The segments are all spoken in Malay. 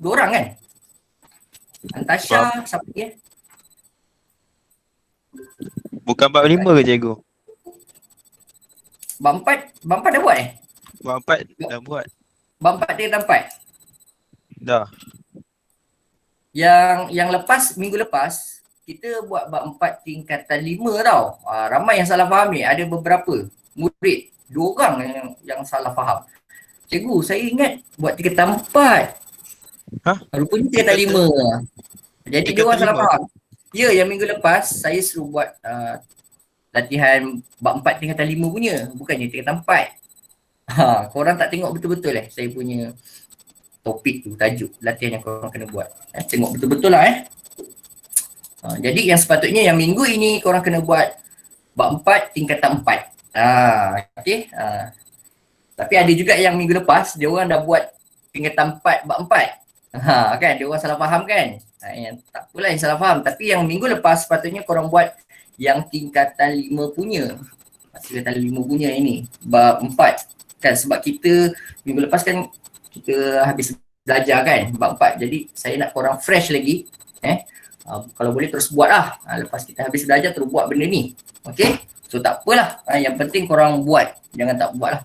Dua orang kan? Antasha, siapa lagi? Bukan bab 5 ke cikgu? Bab 4 dah buat Bab 4 dah buat. Bab 4 dia tempat. Dah. Yang lepas, minggu lepas, kita buat bab 4 tingkatan 5 tau. Ramai yang salah faham ni. Ada beberapa murid, 2 orang yang salah faham. Cikgu, saya ingat buat tingkatan 4. Hah? Rupanya tingkatan 5. Jadi dia orang salah 5? faham. Ya, yang minggu lepas saya suruh buat latihan bab 4 tingkatan 5 punya. Bukannya tingkatan 4. Korang tak tengok betul-betul saya punya topik tu, tajuk latihan yang korang kena buat. Tengok betul-betul lah jadi yang sepatutnya yang minggu ini korang kena buat bab 4 tingkatan 4. Okay. Tapi ada juga yang minggu lepas dia orang dah buat tingkatan 4 bab 4. Kan dia orang salah faham kan. Yang tak apalah yang salah faham, tapi yang minggu lepas sepatutnya korang buat yang tingkatan 5 punya. Tingkatan 5 punya ini bab 4 kan, sebab kita minggu lepas kan kita habis belajar kan bab 4. Jadi saya nak korang fresh lagi. Kalau boleh terus buat lah. Lepas kita habis belajar terus buat benda ni. Okay. So tak apalah. Yang penting korang buat. Jangan tak buat lah.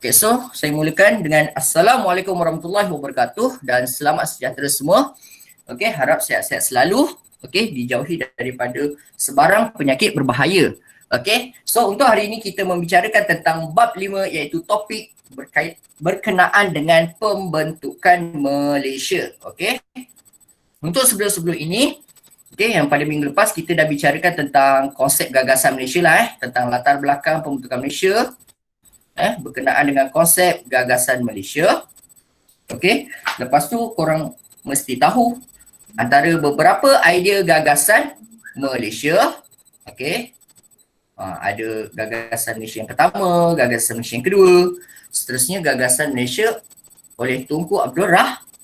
Okay, so saya mulakan dengan Assalamualaikum warahmatullahi wabarakatuh dan selamat sejahtera semua. Okay, harap sihat-sihat selalu. Okay, dijauhi daripada sebarang penyakit berbahaya. Okay, so untuk hari ini kita membicarakan tentang bab 5 iaitu topik berkenaan dengan pembentukan Malaysia. Okay, untuk sebelum ini, okay, yang pada minggu lepas kita dah bicarakan tentang konsep gagasan Malaysia lah tentang latar belakang pembentukan Malaysia. Berkenaan dengan konsep gagasan Malaysia. Okay, lepas tu korang mesti tahu antara beberapa idea gagasan Malaysia. Okay, ada gagasan Malaysia yang pertama, gagasan Malaysia yang kedua, seterusnya gagasan Malaysia oleh Tunku Abdul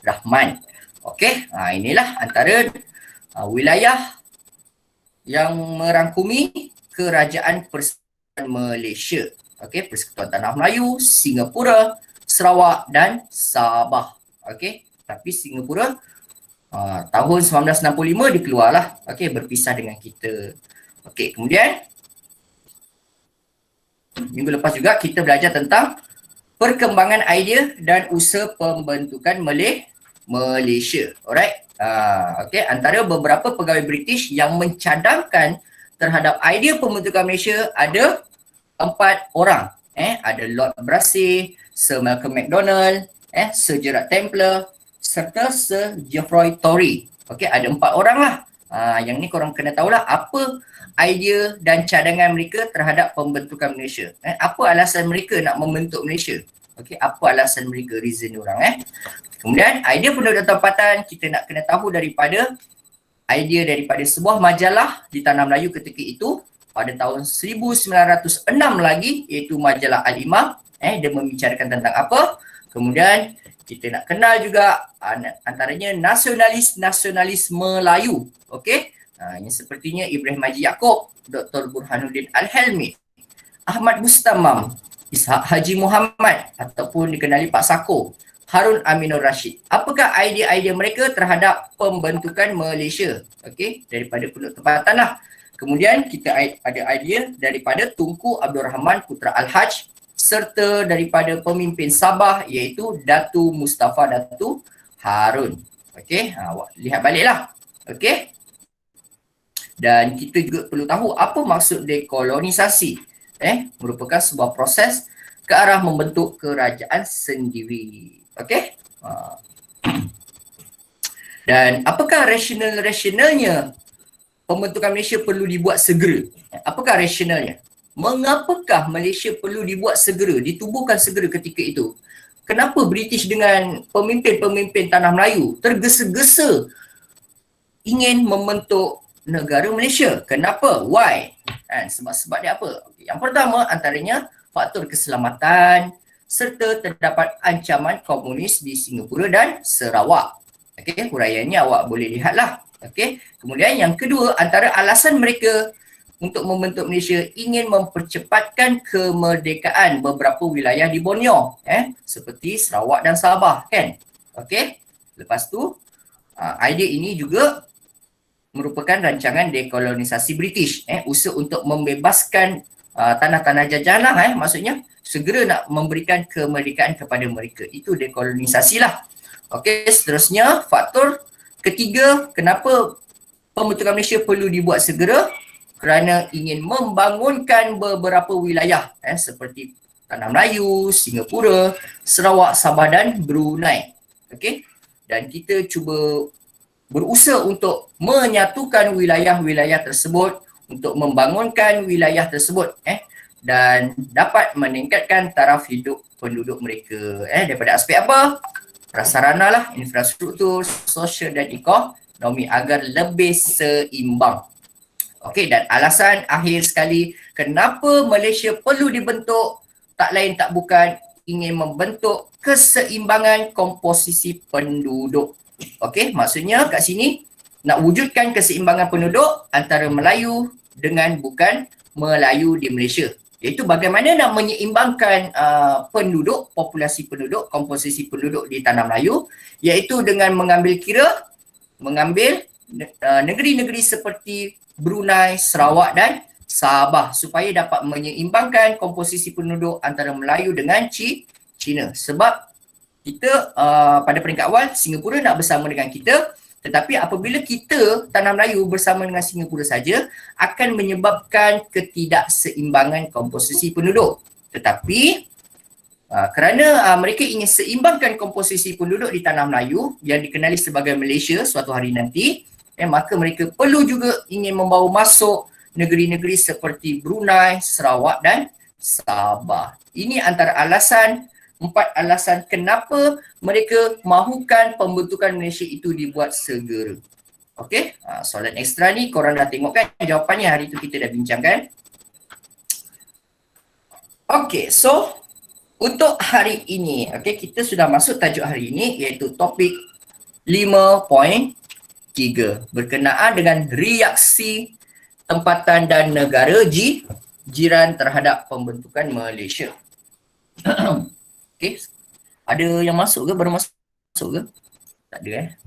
Rahman. Okay, inilah antara wilayah yang merangkumi Kerajaan Persekutuan Malaysia. Okey, Persekutuan Tanah Melayu, Singapura, Sarawak dan Sabah. Okey, tapi Singapura tahun 1965 dia keluarlah. Okey, berpisah dengan kita. Okey, kemudian minggu lepas juga kita belajar tentang perkembangan idea dan usaha pembentukan Malaysia. Alright. Okey, antara beberapa pegawai British yang mencadangkan terhadap idea pembentukan Malaysia ada 4 orang. Ada Lord Brassey, Sir Malcolm Macdonald, Sir Gerard Templer serta Sir Geoffrey Tory. Okey, ada 4 orang lah. Yang ni korang kena tahulah apa idea dan cadangan mereka terhadap pembentukan Malaysia. Apa alasan mereka nak membentuk Malaysia? Okey, apa alasan mereka, reason orang Kemudian idea penduduk tempatan kita nak kena tahu daripada idea daripada sebuah majalah di Tanah Melayu ketika itu pada tahun 1906 lagi, iaitu majalah Al-Imam. Dia membicarakan tentang apa. Kemudian kita nak kenal juga antaranya nasionalis Melayu. Okey, yang sepertinya Ibrahim Haji Yaakob, Dr. Burhanuddin Al-Helmi, Ahmad Mustamam, Ishak Haji Muhammad ataupun dikenali Pak Sako, Harun Aminur Rashid. Apakah idea-idea mereka terhadap pembentukan Malaysia? Okey, daripada penduduk tempatan lah. Kemudian kita ada idea daripada Tunku Abdul Rahman Putra Al-Haj serta daripada pemimpin Sabah iaitu Datu Mustafa Datu Harun. Okey, lihat baliklah. Okey. Dan kita juga perlu tahu apa maksud dekolonisasi. Merupakan sebuah proses ke arah membentuk kerajaan sendiri. Okey. Dan apakah rasionalnya pembentukan Malaysia perlu dibuat segera? Apakah rasionalnya? Mengapakah Malaysia perlu dibuat segera, ditubuhkan segera ketika itu? Kenapa British dengan pemimpin-pemimpin Tanah Melayu tergesa-gesa ingin membentuk negara Malaysia? Kenapa? Why? Sebab-sebab dia apa? Yang pertama antaranya faktor keselamatan serta terdapat ancaman komunis di Singapura dan Sarawak. Okey, huraiannya awak boleh lihatlah. Okey, kemudian yang kedua antara alasan mereka untuk membentuk Malaysia ingin mempercepatkan kemerdekaan beberapa wilayah di Borneo seperti Sarawak dan Sabah kan. Okey. Lepas tu idea ini juga merupakan rancangan dekolonisasi British, usaha untuk membebaskan tanah-tanah jajahan lah, maksudnya segera nak memberikan kemerdekaan kepada mereka. Itu dekolonisasi lah. Okey, seterusnya faktor ketiga kenapa pembentukan Malaysia perlu dibuat segera, kerana ingin membangunkan beberapa wilayah seperti Tanah Melayu, Singapura, Sarawak, Sabah dan Brunei. Okey, dan kita cuba berusaha untuk menyatukan wilayah-wilayah tersebut, untuk membangunkan wilayah tersebut dan dapat meningkatkan taraf hidup penduduk mereka daripada aspek apa? Prasarana lah, infrastruktur, sosial dan ekonomi agar lebih seimbang. Okey, dan alasan akhir sekali kenapa Malaysia perlu dibentuk tak lain tak bukan ingin membentuk keseimbangan komposisi penduduk. Okey, maksudnya kat sini nak wujudkan keseimbangan penduduk antara Melayu dengan bukan Melayu di Malaysia. Iaitu bagaimana nak menyeimbangkan penduduk, populasi penduduk, komposisi penduduk di Tanah Melayu, iaitu dengan mengambil negeri-negeri seperti Brunei, Sarawak dan Sabah supaya dapat menyeimbangkan komposisi penduduk antara Melayu dengan Cina. Sebab kita pada peringkat awal Singapura nak bersama dengan kita, tetapi apabila kita Tanah Melayu bersama dengan Singapura saja akan menyebabkan ketidakseimbangan komposisi penduduk. Tetapi kerana mereka ingin seimbangkan komposisi penduduk di Tanah Melayu yang dikenali sebagai Malaysia suatu hari nanti, maka mereka perlu juga ingin membawa masuk negeri-negeri seperti Brunei, Sarawak dan Sabah. Ini antara empat alasan kenapa mereka mahukan pembentukan Malaysia itu dibuat segera. Okey, soalan ekstra ni korang dah tengok kan jawapannya hari tu kita dah bincangkan. Okey, so untuk hari ini, kita sudah masuk tajuk hari ini iaitu topik 5.3 berkenaan dengan reaksi tempatan dan negara jiran terhadap pembentukan Malaysia. Okey, ada yang masuk ke? Baru masuk ke? Tak ada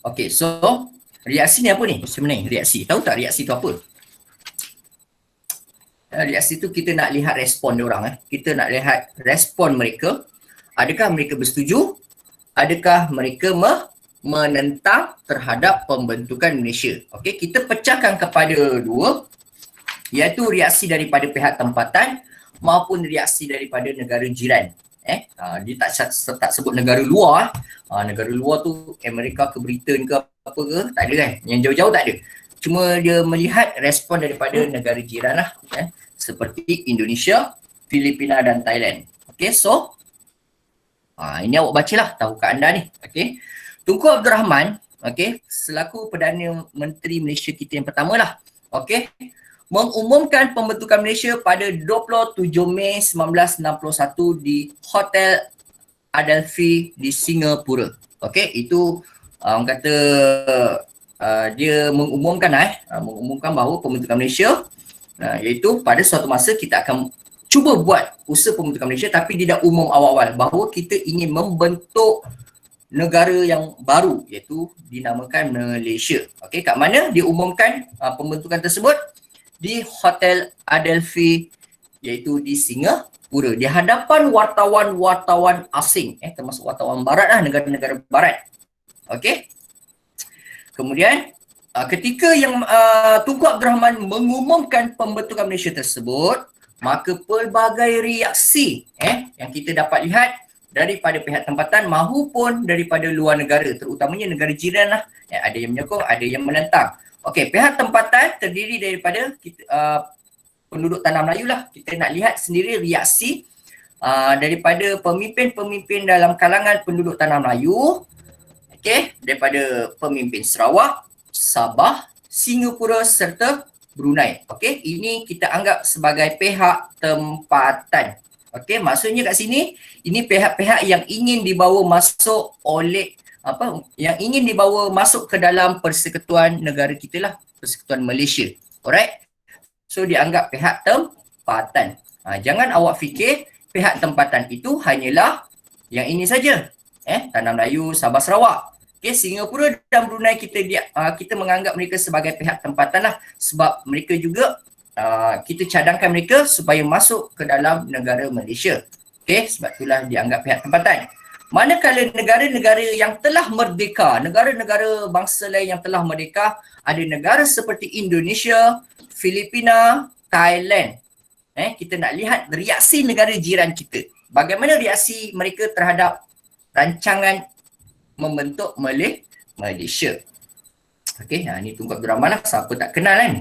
Okey, so reaksi ni apa ni sebenarnya? Reaksi, tahu tak reaksi tu apa? Reaksi tu kita nak lihat respon diorang. Kita nak lihat respon mereka. Adakah mereka bersetuju? Adakah mereka menentang terhadap pembentukan Malaysia? Okey, kita pecahkan kepada dua, iaitu reaksi daripada pihak tempatan maupun reaksi daripada negara jiran. Dia tak sebut negara luar. Negara luar tu Amerika ke Britain ke apa ke, tak ada kan? Yang jauh-jauh tak ada. Cuma dia melihat respon daripada negara jiran lah, seperti Indonesia, Filipina dan Thailand. Okey, so ini awak bacalah tahukah anda ni. Okey, Tunku Abdul Rahman, selaku Perdana Menteri Malaysia kita yang pertama lah, mengumumkan pembentukan Malaysia pada 27 Mei 1961 di Hotel Adelphi di Singapura. Itu orang kata dia mengumumkan bahawa pembentukan Malaysia iaitu pada suatu masa kita akan cuba buat usaha pembentukan Malaysia, tapi tidak umum awal-awal bahawa kita ingin membentuk negara yang baru iaitu dinamakan Malaysia. Kat mana dia umumkan pembentukan tersebut? Di Hotel Adelphi iaitu di Singapura, di hadapan wartawan-wartawan asing, termasuk wartawan barat lah, negara-negara barat. Kemudian ketika yang Tunku Abdul Rahman mengumumkan pembentukan Malaysia tersebut, maka pelbagai reaksi yang kita dapat lihat daripada pihak tempatan maupun daripada luar negara, terutamanya negara jiran lah, ada yang menyokong, ada yang menentang. Pihak tempatan terdiri daripada penduduk Tanah Melayu lah. Kita nak lihat sendiri reaksi daripada pemimpin-pemimpin dalam kalangan penduduk Tanah Melayu, daripada pemimpin Sarawak, Sabah, Singapura serta Brunei. Ini kita anggap sebagai pihak tempatan. Maksudnya kat sini ini pihak-pihak yang ingin dibawa masuk oleh apa yang ingin dibawa masuk ke dalam persekutuan negara kita lah, Persekutuan Malaysia. Alright. So dianggap pihak tempatan. Jangan awak fikir pihak tempatan itu hanyalah yang ini saja. Tanah Melayu, Sabah, Sarawak. Okay, Singapura dan Brunei kita menganggap mereka sebagai pihak tempatan lah, sebab mereka juga kita cadangkan mereka supaya masuk ke dalam negara Malaysia. Okay, sebab itulah dianggap pihak tempatan. Manakala negara-negara yang telah merdeka, negara-negara bangsa lain yang telah merdeka, ada negara seperti Indonesia, Filipina, Thailand. Kita nak lihat reaksi negara jiran kita. Bagaimana reaksi mereka terhadap rancangan membentuk Malaysia. Okey, ni Tunku Abdul Rahman lah. Siapa tak kenal kan?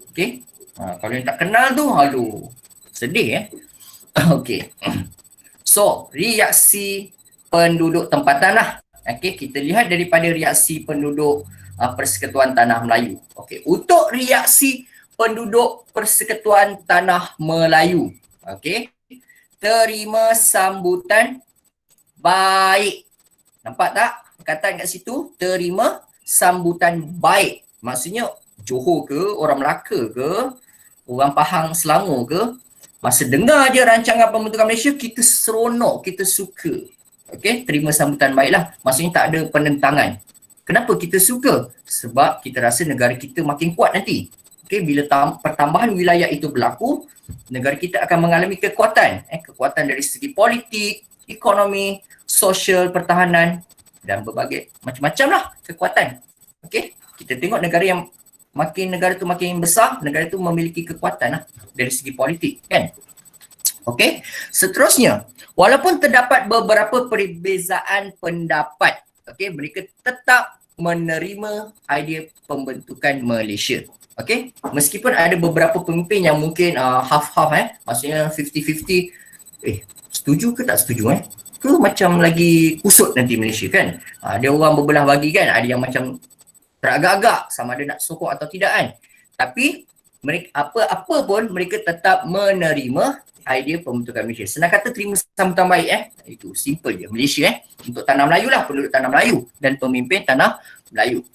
Okey. Kalau yang tak kenal tu, aduh, sedih Okey. So, reaksi penduduk tempatan lah. Okey, kita lihat daripada reaksi penduduk Persekutuan Tanah Melayu. Okey, untuk reaksi penduduk Persekutuan Tanah Melayu, okey, terima sambutan baik. Nampak tak? Perkataan kat situ, terima sambutan baik. Maksudnya Johor ke, orang Melaka ke, orang Pahang, Selangor ke, masa dengar je rancangan pembentukan Malaysia, kita seronok, kita suka. Okey, terima sambutan baiklah. Maksudnya tak ada penentangan. Kenapa kita suka? Sebab kita rasa negara kita makin kuat nanti. Okey, bila pertambahan wilayah itu berlaku, negara kita akan mengalami kekuatan. Kekuatan dari segi politik, ekonomi, sosial, pertahanan dan berbagai macam-macam lah kekuatan. Okey, kita tengok negara tu makin besar, negara tu memiliki kekuatan lah dari segi politik kan. Okey, seterusnya, walaupun terdapat beberapa perbezaan pendapat, okey, mereka tetap menerima idea pembentukan Malaysia. Okey, meskipun ada beberapa pemimpin yang mungkin half-half maksudnya 50-50, setuju ke tak setuju ke macam lagi kusut nanti Malaysia kan. Ada orang berbelah bagi kan, ada yang macam teragak-agak sama ada nak sokong atau tidak kan. Tapi mereka apa-apa pun mereka tetap menerima idea pembentukan Malaysia. Senang kata terima sambutan baik Itu simple je. Malaysia untuk Tanah Melayu lah, penduduk Tanah Melayu dan pemimpin Tanah Melayu.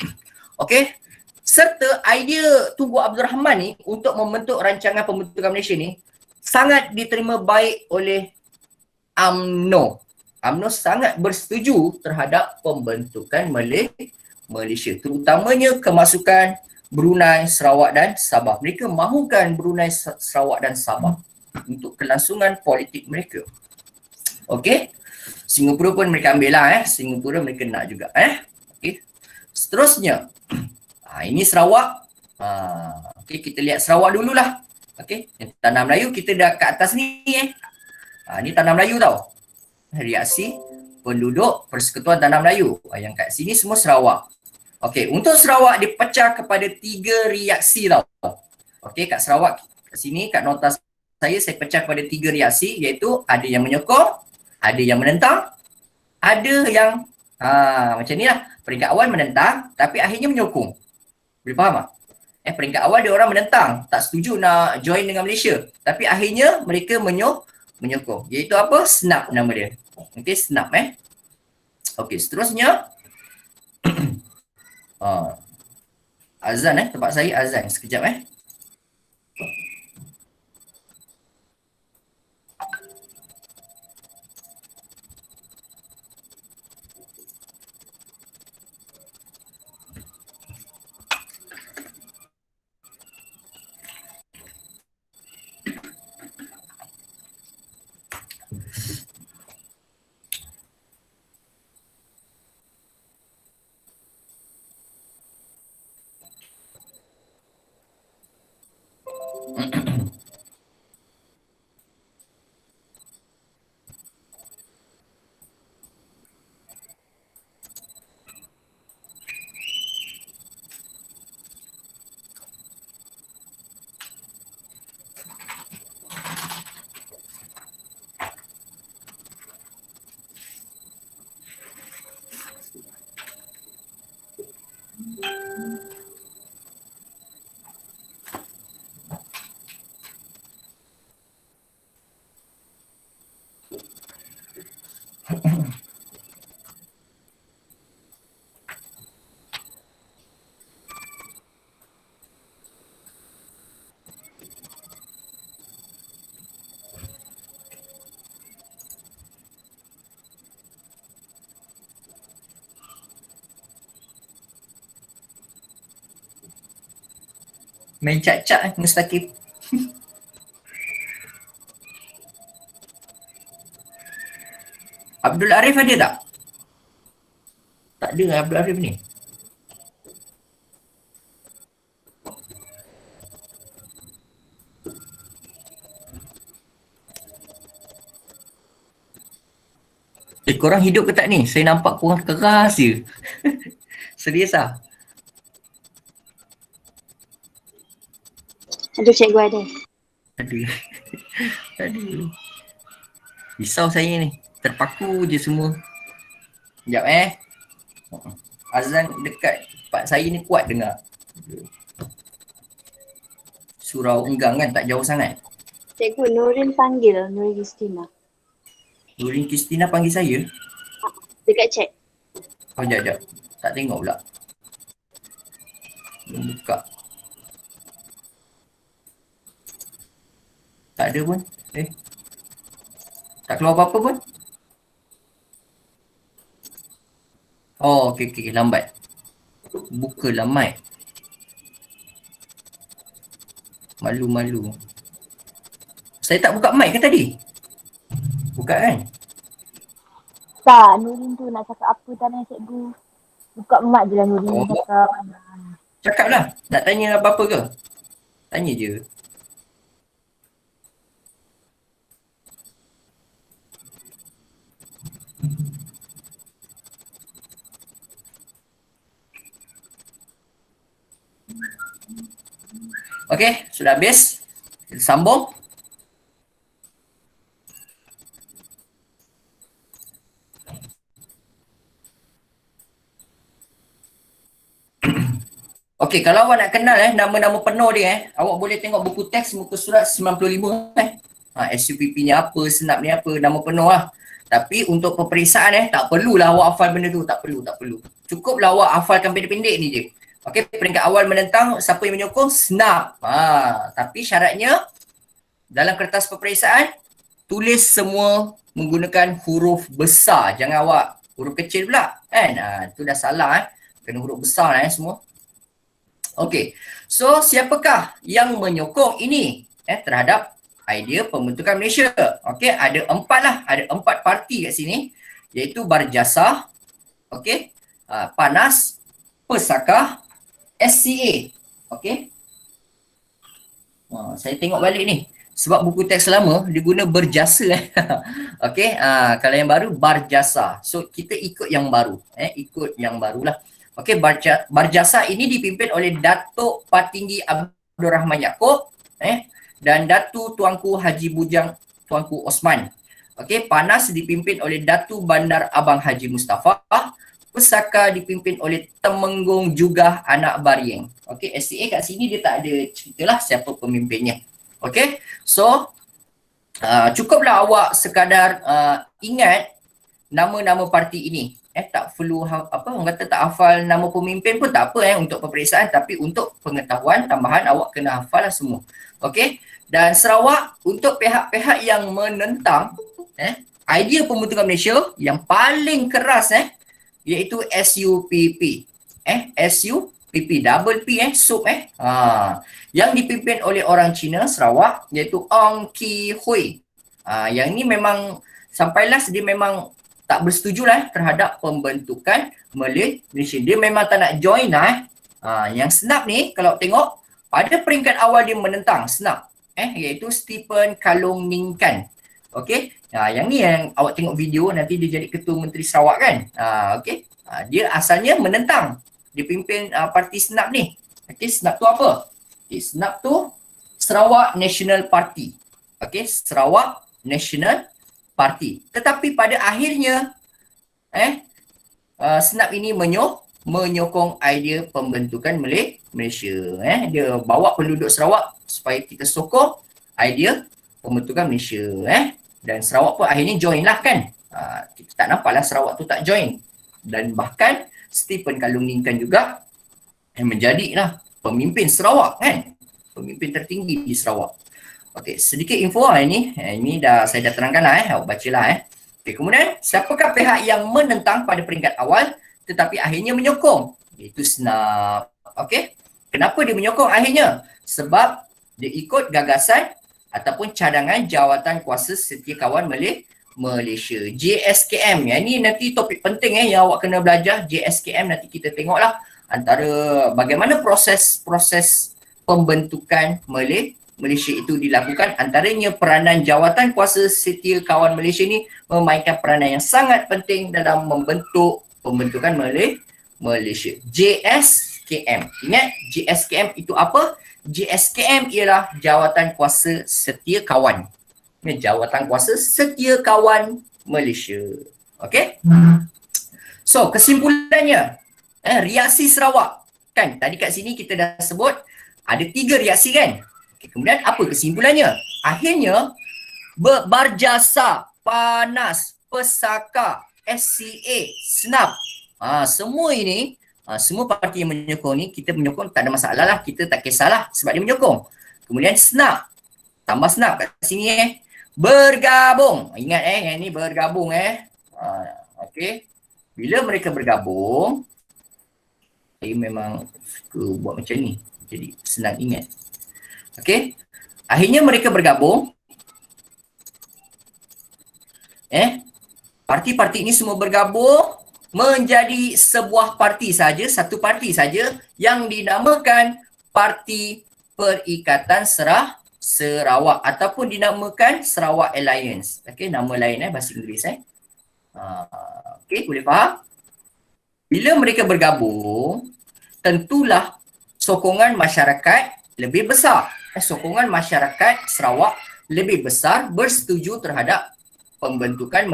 Okey. Serta idea Tunku Abdul Rahman ni untuk membentuk rancangan pembentukan Malaysia ni sangat diterima baik oleh UMNO. UMNO sangat bersetuju terhadap pembentukan Malaysia, terutamanya kemasukan Brunei, Sarawak dan Sabah. Mereka mahukan Brunei, Sarawak dan Sabah untuk kelangsungan politik mereka. Okey. Singapura pun mereka ambil lah Singapura mereka nak juga Okey. Seterusnya, ini Sarawak. Okey, kita lihat Sarawak dululah. Okey, Tanah Melayu kita dah kat atas ni ni Tanah Melayu tau. Reaksi penduduk Persekutuan Tanah Melayu. Yang kat sini semua Sarawak. Okey, untuk Sarawak dipecah kepada 3 reaksi tau. Okey, kat Sarawak kat sini kat nota saya pecah kepada 3 reaksi, iaitu ada yang menyokong, ada yang menentang, ada yang macam ni lah. Peringkat awal menentang tapi akhirnya menyokong. Boleh faham tak? Peringkat awal dia orang menentang, tak setuju nak join dengan Malaysia, tapi akhirnya mereka menyokong. Iaitu apa? SNAP nama dia. Okey, SNAP Okey, seterusnya azan tempat saya azan sekejap Main cat-cat Mustaqim. Abdul Arif ada tak? Tak ada Abdul Arif ni. Korang hidup ke tak ni? Saya nampak korang keras je. Serius lah. Ada cikgu ada. Ada. Ada. Risau saya ni. Terpaku je semua. Sekejap azan dekat tempat saya ni kuat dengar. Surau Enggang kan, tak jauh sangat. Cikgu Nurin panggil, Nurin Christina. Nurin Christina panggil saya. Dekat chat. Oh, sekejap. Tak tengok pula. Belum buka. Tak ada pun. Tak keluar apa-apa pun. Oh, okey. Lambat. Bukalah mic. Malu-malu. Saya tak buka mic ke tadi? Buka kan? Tak, Nurin tu nak cakap apa tanya cikgu. Buka mic je lah Nurin cakap. Cakap lah. Nak tanya apa-apa ke? Tanya je. Okey, sudah habis. Kita sambung. Okey, kalau awak nak kenal nama-nama penuh dia awak boleh tengok buku teks muka surat 95 SUPP-nya apa, senap ni apa, nama penuh lah. Tapi untuk peperiksaan tak perlulah awak hafal benda tu, tak perlu. Cukuplah awak hafalkan pendek-pendek ni je. Okey, peringkat awal menentang, siapa yang menyokong? Senap. Tapi syaratnya dalam kertas peperiksaan tulis semua menggunakan huruf besar. Jangan awak huruf kecil pula kan. Tu dah salah Kena huruf besar lah semua. Okey. So siapakah yang menyokong ini terhadap idea pembentukan Malaysia? Okey, ada 4 lah. Ada 4 parti kat sini, iaitu Barjasa, okey, PANAS, Pesakah, SCA. Okey. Saya tengok balik ni. Sebab buku teks lama dia guna Berjasa Okey, kalau yang baru Barjasa. So kita ikut yang baru. Ikut yang barulah. Okey, Barjasa ini dipimpin oleh Datuk Patinggi Abdul Rahman Yaakob dan Datu Tuanku Haji Bujang Tuanku Osman. Okey, PANAS dipimpin oleh Datu Bandar Abang Haji Mustafa. Pesaka dipimpin oleh Temenggung juga anak Barieng. Okey, SCA kat sini dia tak ada ceritalah siapa pemimpinnya. Okey, so cukuplah awak sekadar ingat nama-nama parti ini. Tak perlu orang kata tak hafal nama pemimpin pun tak apa untuk peperiksaan, tapi untuk pengetahuan tambahan awak kena hafal lah semua. Okey, dan Sarawak untuk pihak-pihak yang menentang idea pembentukan Malaysia yang paling keras iaitu SUPP. SUPP double P SUP yang dipimpin oleh orang Cina Sarawak iaitu Ong Ki Hui. Yang ni memang sampai last dia memang tak bersetuju terhadap pembentukan Malaysia. Dia memang tak nak join yang Senap ni kalau tengok pada peringkat awal dia menentang Senap iaitu Stephen Kalong Ningkan. Okey, yang ni yang awak tengok video nanti dia jadi Ketua Menteri Sarawak kan. Okey, dia asalnya menentang. Dia pimpin parti Senap ni. Okey, Senap tu apa? Okay, Senap tu Sarawak National Party. Okey, Sarawak National Parti. Tetapi pada akhirnya Senap ini menyokong idea pembentukan Malaysia. Dia bawa penduduk Sarawak supaya kita sokong idea pembentukan Malaysia. Dan Sarawak pun akhirnya join lah kan. Kita tak nampaklah Sarawak tu tak join. Dan bahkan Stephen Kalong Ningkan juga menjadilah pemimpin Sarawak kan. Pemimpin tertinggi di Sarawak. Okey, sedikit info ini saya dah terangkan lah awak bacalah Okey, kemudian siapakah pihak yang menentang pada peringkat awal tetapi akhirnya menyokong? Iaitu Senap. Okey. Kenapa dia menyokong akhirnya? Sebab dia ikut gagasan ataupun cadangan Jawatan Kuasa Setiakawan Malaysia, JSKM. Yang ni nanti topik penting yang awak kena belajar. JSKM nanti kita tengoklah antara bagaimana proses pembentukan Malaysia itu dilakukan. Antaranya peranan Jawatan Kuasa Setiakawan Malaysia ni memainkan peranan yang sangat penting dalam membentuk pembentukan Malaysia. JSKM. Ingat JSKM itu apa? JSKM ialah Jawatan Kuasa Setiakawan. Jawatan Kuasa Setiakawan Malaysia. Okey? So, kesimpulannya, reaksi Sarawak. Kan, tadi kat sini kita dah sebut ada 3 reaksi kan? Okay, kemudian apa kesimpulannya? Akhirnya, Barjasa, Panas, Pesaka, SCA, SNAP. Semua ini, semua parti yang menyokong ni, kita menyokong tak ada masalah lah. Kita tak kisahlah sebab dia menyokong. Kemudian SNAP. Tambah SNAP kat sini bergabung. Ingat yang ni bergabung okey. Bila mereka bergabung, saya memang suka buat macam ni. Jadi senang ingat. Okey. Akhirnya mereka bergabung. Parti-parti ini semua bergabung menjadi sebuah parti saja, satu parti saja yang dinamakan Parti Perikatan Sarawak ataupun dinamakan Sarawak Alliance. Okey, nama lain bahasa Inggeris okey, boleh faham? Bila mereka bergabung, tentulah sokongan masyarakat lebih besar. Sokongan masyarakat Sarawak lebih besar bersetuju terhadap pembentukan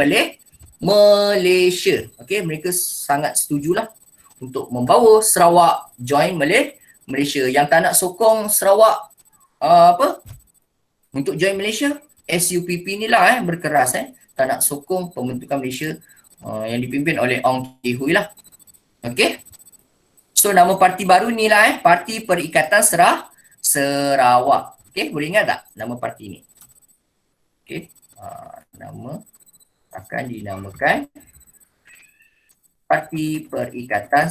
Malaysia. Okey, mereka sangat setujulah untuk membawa Sarawak join Malaysia. Yang tak nak sokong Sarawak untuk join Malaysia, SUPP ni lah berkeras tak nak sokong pembentukan Malaysia yang dipimpin oleh Ong Kee Hui lah. Okey. So nama parti baru ni lah Parti Perikatan Sarawak. Okey, boleh ingat tak nama parti ni? Okey. Nama akan dinamakan Parti Perikatan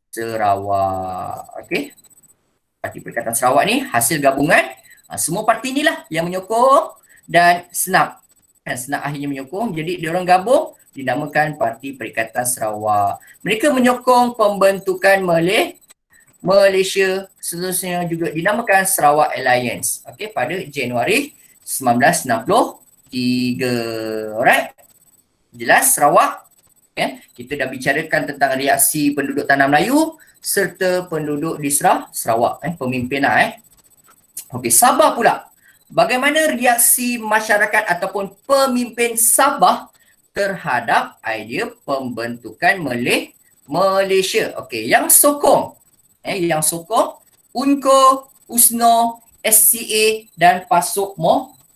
Sarawak. Okey. Parti Perikatan Sarawak ni hasil gabungan semua parti ni lah yang menyokong dan SNAP. SNAP akhirnya menyokong. Jadi diorang gabung dinamakan Parti Perikatan Sarawak. Mereka menyokong pembentukan Malaysia, seterusnya juga dinamakan Sarawak Alliance. Okey, pada Januari 1963. Alright. Jelas Sarawak? Kita dah bicarakan tentang reaksi penduduk tanah Melayu serta penduduk di Sarawak, pemimpin Okey, Sabah pula. Bagaimana reaksi masyarakat ataupun pemimpin Sabah terhadap idea pembentukan Malaysia? Okey, yang sokong UNCO, USNO, SCA dan Pasuk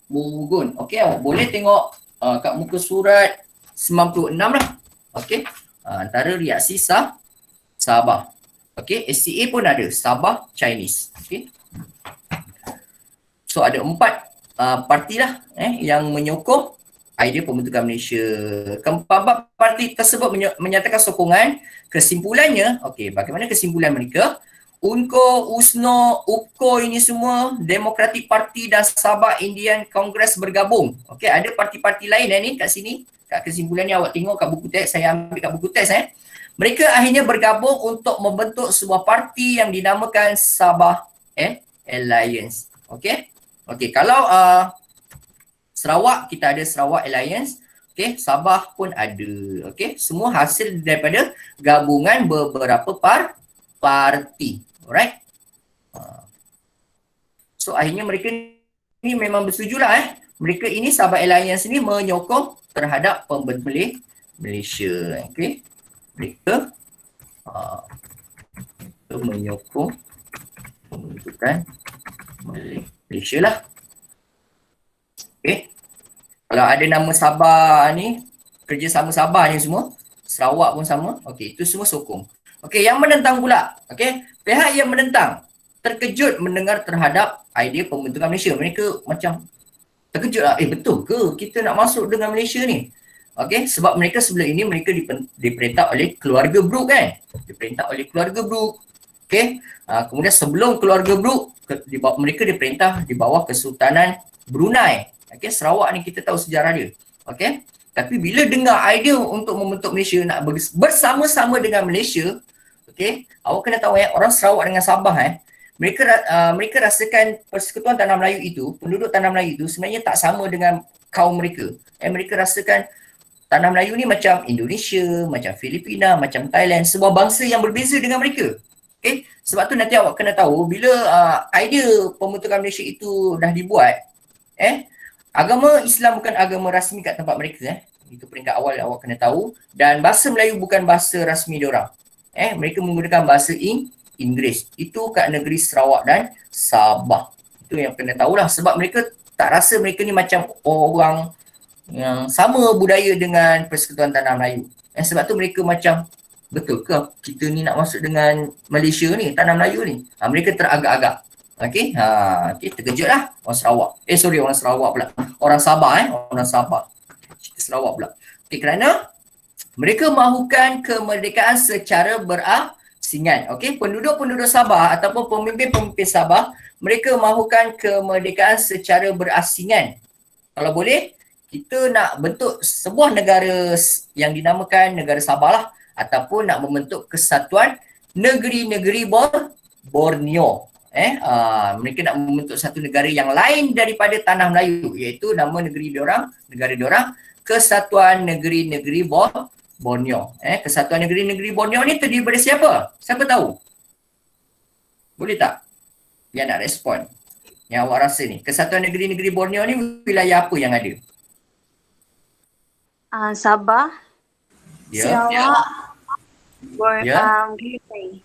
Mugun. Okey, boleh tengok kat muka surat 96 lah. Okey, antara reaksi Sabah. Okey, SCA pun ada, Sabah Chinese. Okey. So ada 4 parti lah yang menyokong idea pembentukan Malaysia. Keempat parti tersebut menyatakan sokongan. Kesimpulannya, okey, bagaimana kesimpulan mereka? UNCO, USNO, UPCO ini semua, Democratic Party dan Sabah Indian Congress bergabung. Okey, ada parti-parti lain ni kat sini. Kat kesimpulannya awak tengok kat buku teks, saya ambil kat buku teks Mereka akhirnya bergabung untuk membentuk sebuah parti yang dinamakan Sabah Alliance. Okey. Okey, kalau Sarawak, kita ada Sarawak Alliance. Okey, Sabah pun ada. Okey, semua hasil daripada gabungan beberapa parti. Alright. So akhirnya mereka ni memang bersetujulah Mereka ini Sabah Alliance ni menyokong terhadap pembentukan Malaysia. Okey. Mereka menyokong pembentukan Malaysia lah. Okay. Kalau ada nama Sabah ni, kerjasama Sabah ni semua, Sarawak pun sama. Okay, itu semua sokong. Okay, yang menentang pula. Okay, pihak yang menentang terkejut mendengar terhadap idea pembentukan Malaysia. Mereka macam terkejut lah. Betul ke kita nak masuk dengan Malaysia ni? Okay, sebab mereka sebelum ini mereka diperintah oleh keluarga Brooke Diperintah oleh keluarga Brooke. Okey. Kemudian sebelum keluarga Brooke, mereka diperintah di bawah Kesultanan Brunei. Okey, Sarawak ni kita tahu sejarah dia. Okey. Tapi bila dengar idea untuk membentuk Malaysia, nak bersama-sama dengan Malaysia, okey, awak kena tahu orang Sarawak dengan Sabah mereka rasakan Persekutuan Tanah Melayu itu, penduduk Tanah Melayu itu sebenarnya tak sama dengan kaum mereka. Mereka rasakan Tanah Melayu ni macam Indonesia, macam Filipina, macam Thailand, sebuah bangsa yang berbeza dengan mereka. Okay? Sebab tu nanti awak kena tahu bila idea pembentukan Malaysia itu dah dibuat, agama Islam bukan agama rasmi kat tempat mereka. Itu peringkat awal yang awak kena tahu. Dan bahasa Melayu bukan bahasa rasmi diorang. Mereka menggunakan bahasa Inggeris. Itu kat negeri Sarawak dan Sabah. Itu yang kena tahulah. Sebab mereka tak rasa mereka ni macam orang yang sama budaya dengan Persekutuan Tanah Melayu. Sebab tu mereka macam, betul ke kita ni nak masuk dengan Malaysia ni, Tanah Melayu ni? Mereka teragak-agak. Okey, terkejut lah orang Sarawak. Orang Sarawak pula. Orang Sabah orang Sabah. Cerita Sarawak pula. Okey, kerana mereka mahukan kemerdekaan secara berasingan. Okey, penduduk-penduduk Sabah ataupun pemimpin-pemimpin Sabah, mereka mahukan kemerdekaan secara berasingan. Kalau boleh, kita nak bentuk sebuah negara yang dinamakan negara Sabah lah, ataupun nak membentuk kesatuan negeri-negeri Borneo. Mereka nak membentuk satu negara yang lain daripada Tanah Melayu, iaitu nama negara diorang Kesatuan Negeri-Negeri Borneo. Kesatuan Negeri-Negeri Borneo ni terdiri daripada siapa? Siapa tahu? Boleh tak? Yang nak respon. Yang awak rasa ni. Kesatuan Negeri-Negeri Borneo ni wilayah apa yang ada? Sabah, Sarawak, Brunei.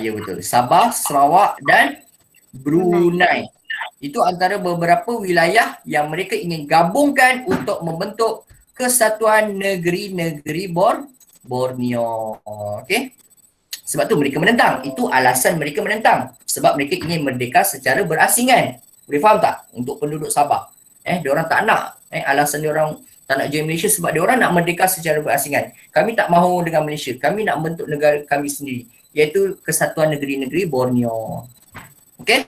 Ya betul. Sabah, Sarawak dan Brunei. Itu antara beberapa wilayah yang mereka ingin gabungkan untuk membentuk Kesatuan Negeri-Negeri Borneo. Okey. Sebab tu mereka menentang. Itu alasan mereka menentang. Sebab mereka ingin merdeka secara berasingan. Boleh faham tak? Untuk penduduk Sabah. Diorang tak nak. Alasan diorang tak nak join Malaysia sebab diorang nak merdeka secara berasingan. Kami tak mahu dengan Malaysia. Kami nak bentuk negara kami sendiri, iaitu Kesatuan Negeri-Negeri Borneo. Okey?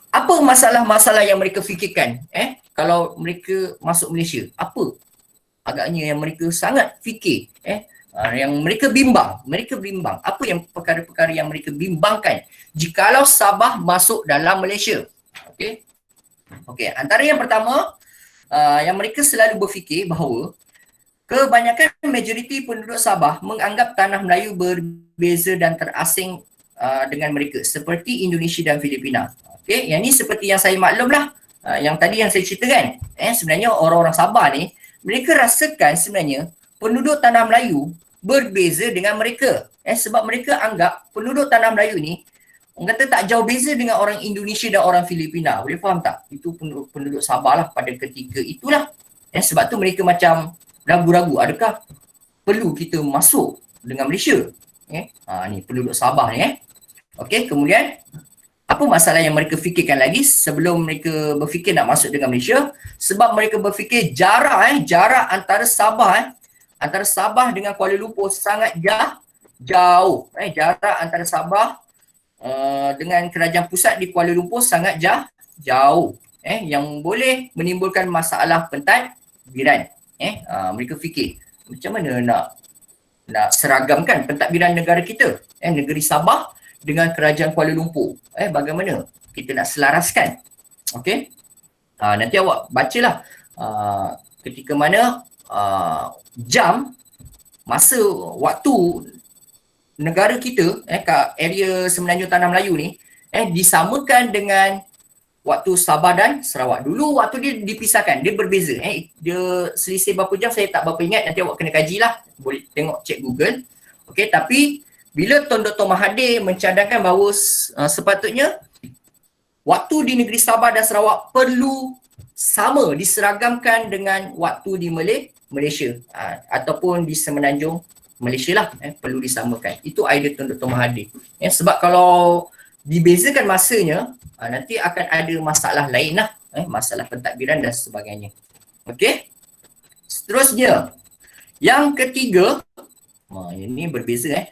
Apa masalah-masalah yang mereka fikirkan kalau mereka masuk Malaysia? Apa agaknya yang mereka sangat fikir, yang mereka bimbang? Apa yang perkara-perkara yang mereka bimbangkan jikalau Sabah masuk dalam Malaysia? Okey, antara yang pertama, yang mereka selalu berfikir bahawa kebanyakan majoriti penduduk Sabah menganggap Tanah Melayu berbeza dan terasing dengan mereka, seperti Indonesia dan Filipina. Okey, yang ni seperti yang saya maklumlah, yang tadi yang saya ceritakan. Sebenarnya orang-orang Sabah ni, mereka rasakan sebenarnya penduduk Tanah Melayu berbeza dengan mereka. Sebab mereka anggap penduduk Tanah Melayu ni, orang kata tak jauh beza dengan orang Indonesia dan orang Filipina. Boleh faham tak? Itu penduduk Sabah lah pada ketika itulah. Sebab tu mereka macam ragu-ragu, adakah perlu kita masuk dengan Malaysia? Ni penduduk Sabah ni. Okey, kemudian apa masalah yang mereka fikirkan lagi sebelum mereka berfikir nak masuk dengan Malaysia? Sebab mereka berfikir jarak antara Sabah dengan Kuala Lumpur sangat jauh. Jarak antara Sabah dengan kerajaan pusat di Kuala Lumpur sangat jauh. Yang boleh menimbulkan masalah pentadbiran. Mereka fikir macam mana nak seragamkan pentadbiran negara kita, negeri Sabah dengan kerajaan Kuala Lumpur. Bagaimana kita nak selaraskan? Okey. Nanti awak bacalah ketika mana jam masa waktu negara kita kat area Semenanjung Tanah Melayu ni disamakan dengan waktu Sabah dan Sarawak. Dulu waktu dia dipisahkan, dia berbeza. Dia selisih berapa jam saya tak berapa ingat, nanti awak kena kajilah. Boleh tengok, cek Google. Okey, tapi bila Tun Dr. Mahathir mencadangkan bahawa sepatutnya waktu di negeri Sabah dan Sarawak perlu sama, diseragamkan dengan waktu di Malaysia ataupun di Semenanjung Malaysia lah, perlu disamakan. Itu idea Tun Dr. Mahathir. Sebab kalau dibezakan masanya, nanti akan ada masalah lain lah, masalah pentadbiran dan sebagainya. Okey. Seterusnya, yang ketiga, ini berbeza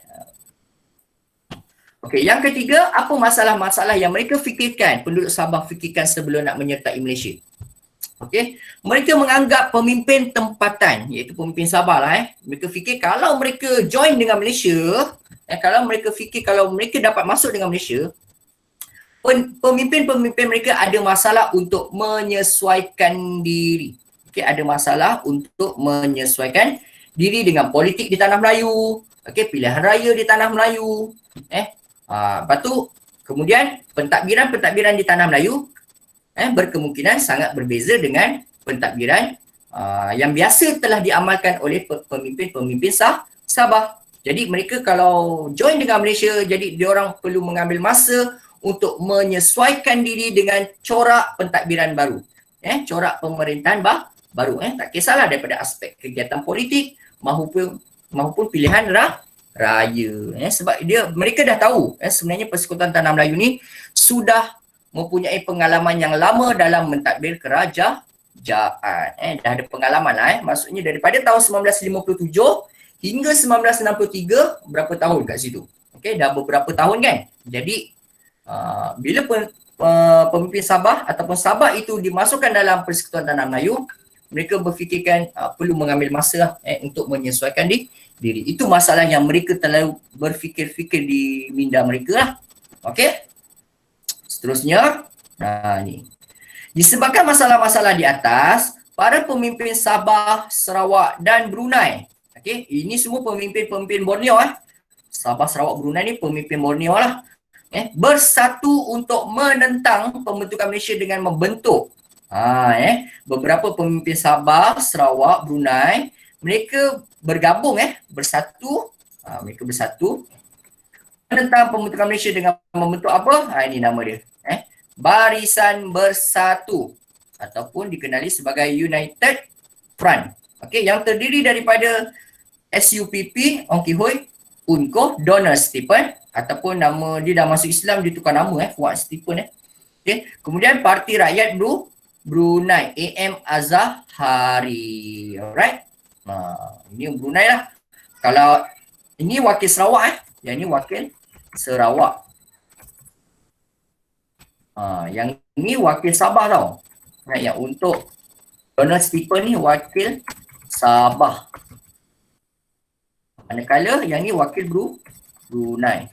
Okey, yang ketiga, apa masalah-masalah yang mereka fikirkan, penduduk Sabah fikirkan sebelum nak menyertai Malaysia? Okey, mereka menganggap pemimpin tempatan, iaitu pemimpin Sabah lah mereka fikir kalau mereka join dengan Malaysia, kalau mereka fikir kalau mereka dapat masuk dengan Malaysia, pemimpin-pemimpin mereka ada masalah untuk menyesuaikan diri. Okey, ada masalah untuk menyesuaikan diri dengan politik di tanah Melayu, okey, pilihan raya di tanah Melayu, lepas tu kemudian pentadbiran di tanah Melayu berkemungkinan sangat berbeza dengan pentadbiran yang biasa telah diamalkan oleh pemimpin-pemimpin Sabah. Jadi mereka kalau join dengan Malaysia, jadi diorang perlu mengambil masa untuk menyesuaikan diri dengan corak pentadbiran baru, corak pemerintahan baru, tak kisahlah daripada aspek kegiatan politik maupun pilihan raya, sebab mereka dah tahu sebenarnya Persekutuan Tanah Melayu ni sudah mempunyai pengalaman yang lama dalam mentadbir kerajaan, dah ada pengalaman lah, maksudnya daripada tahun 1957 hingga 1963, berapa tahun kat situ, okey, dah beberapa tahun kan. Jadi bila pemimpin Sabah ataupun Sabah itu dimasukkan dalam Persekutuan Tanah Melayu, mereka berfikirkan perlu mengambil masa untuk menyesuaikan diri. Itu masalah yang mereka terlalu berfikir-fikir di minda mereka lah. Okey. Seterusnya, ni. Disebabkan masalah-masalah di atas, para pemimpin Sabah, Sarawak dan Brunei. Okey, ini semua pemimpin-pemimpin Borneo Sabah, Sarawak, Brunei ni pemimpin Borneo lah. Bersatu untuk menentang pembentukan Malaysia dengan membentuk beberapa pemimpin Sabah, Sarawak, Brunei, mereka bergabung bersatu, mereka bersatu menentang pembentukan Malaysia dengan membentuk apa? Ini nama dia, Barisan Bersatu ataupun dikenali sebagai United Front. Okey, yang terdiri daripada SUPP, Ong Ki Hui, UNCO, Donald Stephen, ataupun nama dia dah masuk Islam, dia tukar nama Fuad Stephen. Okey, kemudian Parti Rakyat Brunei, AM Azhari. Alright. Ini Brunei lah. Kalau ini wakil Sarawak yang ini wakil Sarawak. Yang ini wakil Sabah tau. Yang untuk Donald Stephen ni wakil Sabah. Manakala yang ni wakil Brunei.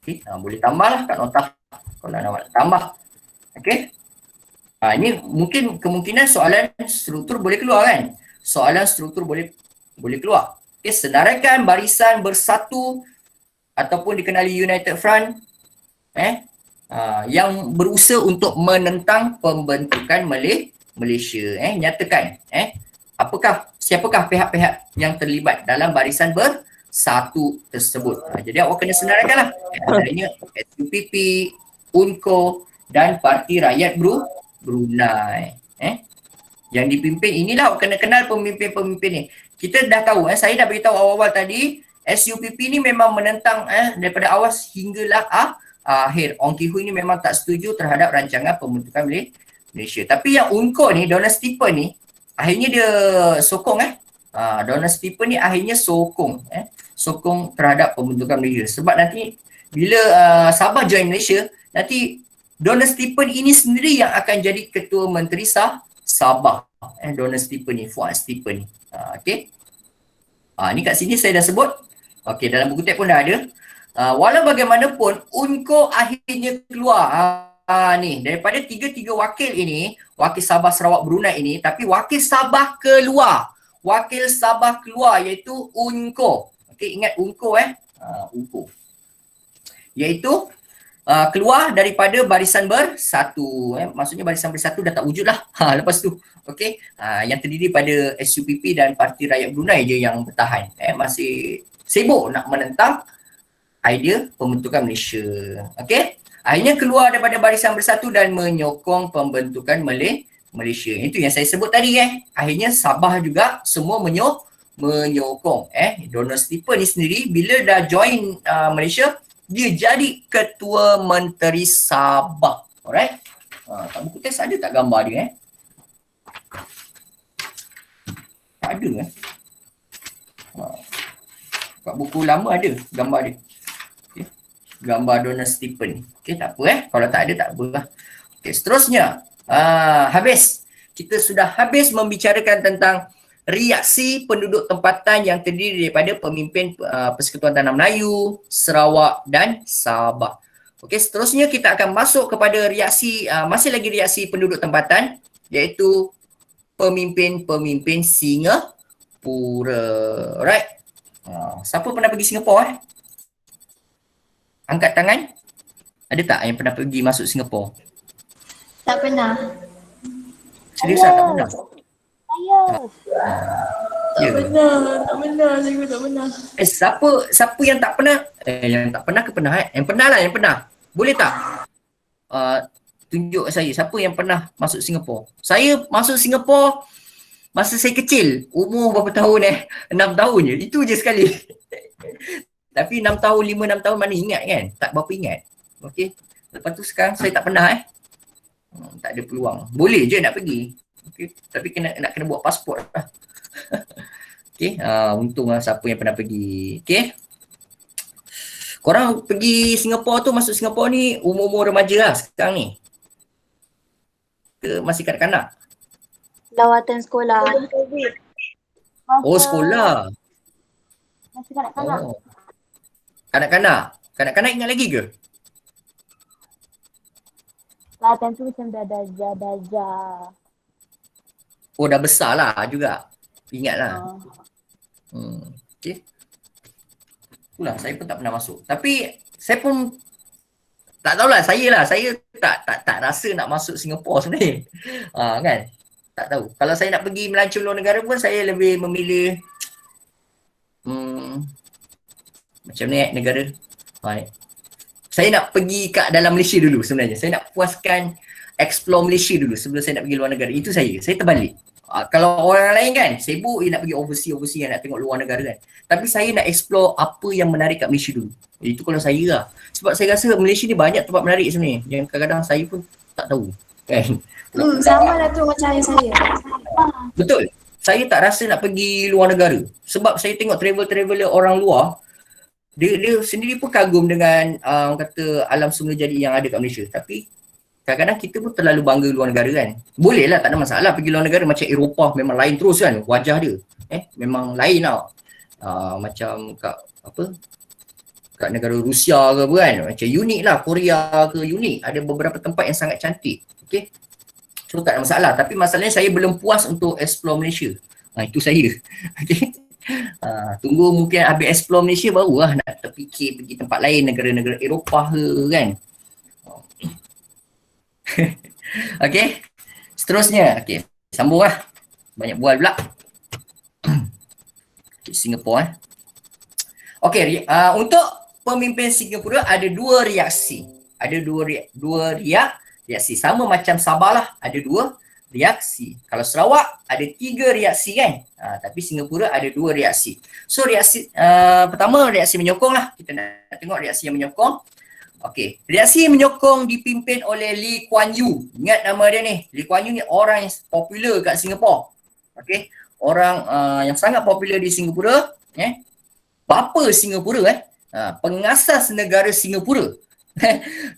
Okay, boleh tambah lah kat nota kalau nak tambah. Okey. Ini mungkin kemungkinan soalan struktur boleh keluar kan? Soalan struktur boleh keluar. Okey, senaraikan Barisan Bersatu ataupun dikenali United Front yang berusaha untuk menentang pembentukan Malaysia. Nyatakan siapakah pihak-pihak yang terlibat dalam Barisan Bersatu tersebut. Jadi awak kena senaraikan lah. Antaranya SUPP, UNCO dan Parti Rakyat Brunei. Yang dipimpin inilah awak kena kenal pemimpin-pemimpin ni. Kita dah tahu, saya dah beritahu awal-awal tadi, SUPP ni memang menentang daripada awal hinggalah akhir. Ong Ki Hui ni memang tak setuju terhadap rancangan pembentukan Malaysia. Tapi yang UNCO ni, Donald Stephen ni, akhirnya dia sokong Donald Stephen ni akhirnya sokong terhadap pembentukan Malaysia. Sebab nanti bila Sabah join Malaysia, nanti Donald Stephen ini sendiri yang akan jadi Ketua Menteri Sabah. Donald Stephen ni, Fuad Stephen ni. Okey. Ni kat sini saya dah sebut. Okey, dalam buku teks pun dah ada. Walau bagaimanapun, UNCO akhirnya keluar. Ni, daripada tiga wakil ini, wakil Sabah, Sarawak, Brunei ini, tapi wakil Sabah keluar. Wakil Sabah keluar iaitu UNCO. Okey, ingat UNCO UNCO. Iaitu keluar daripada Barisan Bersatu. Maksudnya Barisan Bersatu dah tak wujud lah. Lepas tu, okey, yang terdiri pada SUPP dan Parti Rakyat Brunei je yang bertahan. Masih sibuk nak menentang idea pembentukan Malaysia. Okey, akhirnya keluar daripada Barisan Bersatu dan menyokong pembentukan Malaysia. Itu yang saya sebut tadi. Akhirnya Sabah juga semua menyokong. Donald Stephen ni sendiri bila dah join Malaysia, dia jadi Ketua Menteri Sabah. Alright. Kat buku teks ada tak gambar dia? Tak ada. Kat buku lama ada gambar dia. gambar Donald Stephen. Okey, tak apa kalau tak ada tak apa lah. Okey, seterusnya habis. Kita sudah habis membicarakan tentang reaksi penduduk tempatan yang terdiri daripada pemimpin Persekutuan Tanah Melayu, Sarawak dan Sabah. Okey, seterusnya kita akan masuk kepada reaksi masih lagi reaksi penduduk tempatan, iaitu pemimpin-pemimpin Singapura. Alright. Siapa pernah pergi Singapura? Angkat tangan. Ada tak yang pernah pergi masuk Singapura? Tak pernah. Serius tak pernah? Saya. Ya. Tak pernah. Saya tak pernah. Siapa yang tak pernah? Yang tak pernah ke pernah? Yang pernah lah, yang pernah. Boleh tak? Tunjuk saya siapa yang pernah masuk Singapura. Saya masuk Singapura masa saya kecil. Umur berapa tahun 6 tahun je. Itu je sekali. Tapi 6 tahun, 5-6 tahun mana ingat kan? Tak berapa ingat. Okey. Lepas tu sekarang saya tak pernah tak ada peluang. Boleh je nak pergi. Okey. Tapi nak kena buat pasport lah. Okey. Untunglah siapa yang pernah pergi. Okey. Korang pergi Singapura tu, masuk Singapura ni umur-umur remaja lah sekarang ni. Ke masih kanak-kanak? Lawatan sekolah. Oh, sekolah. Masih kanak-kanak. Oh. Kanak-kanak. Kanak-kanak ingat lagi ke? Lawatan tu macam dah darjah. Oh, dah besar lah juga. Ingatlah. Okay. Itulah, saya pun tak pernah masuk. Tapi saya pun tak tahulah, saya tak rasa nak masuk Singapura sebenarnya. Kan? Tak tahu. Kalau saya nak pergi melancong luar negara pun saya lebih memilih macam ni negara. Saya nak pergi kat dalam Malaysia dulu sebenarnya. Saya nak puaskan explore Malaysia dulu sebelum saya nak pergi luar negara. Itu saya terbalik. Kalau orang lain kan sibuk nak pergi overseas nak tengok luar negara kan. Tapi saya nak explore apa yang menarik kat Malaysia dulu. Itu kalau saya lah. Sebab saya rasa Malaysia ni banyak tempat menarik sebenarnya. Yang kadang-kadang saya pun tak tahu. Kan? Sama lah tu macam yang saya. Betul. Saya tak rasa nak pergi luar negara. Sebab saya tengok traveler orang luar, dia sendiri pun kagum dengan kata alam semula jadi yang ada kat Malaysia. Tapi kadang-kadang kita pun terlalu bangga luar negara kan. Boleh lah, tak ada masalah pergi luar negara. Macam Eropah memang lain terus kan wajah dia. Memang lain tau. Macam kat negara Rusia ke apa kan. Macam unik lah, Korea ke unik. Ada beberapa tempat yang sangat cantik. Okay. So tak ada masalah. Tapi masalahnya saya belum puas untuk explore Malaysia. Itu saya. Okay. Tunggu mungkin habis explore Malaysia barulah nak terfikir pergi tempat lain, negara-negara Eropah ke kan. Okay. Seterusnya. Okay. Sambung lah. Banyak bual pula. Okay, Singapura. Okay. Untuk pemimpin Singapura ada dua reaksi. Ada dua reaksi. Sama macam Sabah lah. Ada dua reaksi. Kalau Sarawak ada 3 reaksi kan. Tapi Singapura ada 2 reaksi. So reaksi pertama reaksi menyokong lah. Kita nak tengok reaksi yang menyokong. Okey, reaksi yang menyokong dipimpin oleh Lee Kuan Yew. Ingat nama dia ni. Lee Kuan Yew ni orang yang popular kat Singapura. Okey, orang yang sangat popular di Singapura. Bapa Singapura pengasas negara Singapura.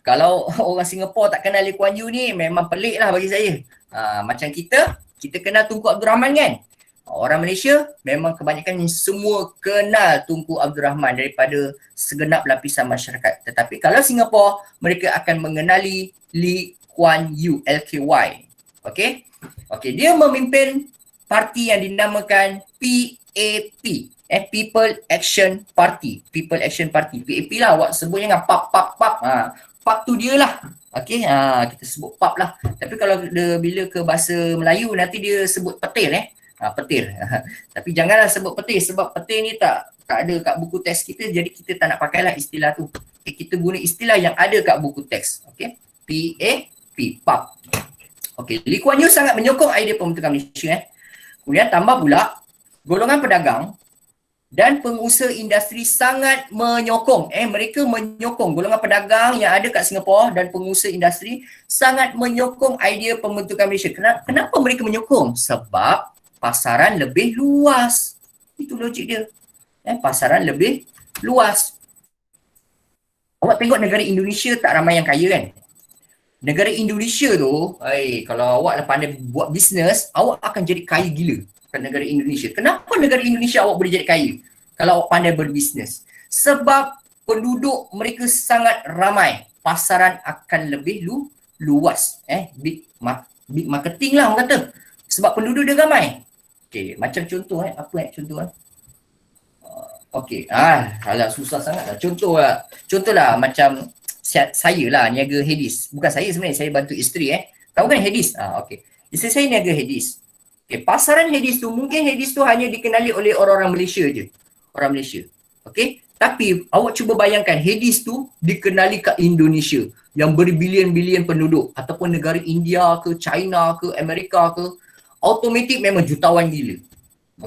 Kalau orang Singapura tak kenal Lee Kuan Yew ni memang pelik lah bagi saya. Macam kita kenal Tunku Abdul Rahman kan. Orang Malaysia memang kebanyakan semua kenal Tunku Abdul Rahman daripada segenap lapisan masyarakat. Tetapi kalau Singapura, mereka akan mengenali Lee Kuan Yew, LKY. Okey? Okey, dia memimpin parti yang dinamakan PAP. People Action Party. People Action Party. PAP lah, awak sebutnya dengan PAP. PAP tu dia lah. Okey, kita sebut PAP lah. Tapi kalau dia bila ke bahasa Melayu nanti dia sebut petir petir. Tapi janganlah sebut petir sebab petir ni tak ada kat buku teks kita, jadi kita tak nak pakailah istilah tu. Okay, kita guna istilah yang ada kat buku teks. Okey. PAP, PAP. Okey, Lee Kuan Yew sangat menyokong idea pembentukan Malaysia Kemudian tambah pula golongan pedagang dan pengusaha industri sangat menyokong. Mereka menyokong golongan pedagang yang ada kat Singapura dan pengusaha industri sangat menyokong idea pembentukan Malaysia. Kenapa mereka menyokong? Sebab pasaran lebih luas. Itu logik dia. Pasaran lebih luas. Awak tengok negara Indonesia tak ramai yang kaya kan? Negara Indonesia tu, kalau awak pandai buat bisnes, awak akan jadi kaya gila kat negara Indonesia. Kenapa negara Indonesia awak boleh jadi kaya? Kalau awak pandai berbisnes. Sebab penduduk mereka sangat ramai. Pasaran akan lebih luas. Big marketing lah orang kata. Sebab penduduk dia ramai. Okay, macam contoh apa contoh Okey, alah susah sangat lah. Contohlah macam saya lah niaga Hedis. Bukan saya sebenarnya, saya bantu isteri Tahu kan Hedis? Okey. Isteri saya niaga Hedis. Okey, pasaran Hedis tu mungkin Hedis tu hanya dikenali oleh orang-orang Malaysia je. Orang Malaysia. Okey, tapi awak cuba bayangkan Hedis tu dikenali kat Indonesia yang berbilion-bilion penduduk ataupun negara India ke, China ke, Amerika ke, automatik memang jutawan gila.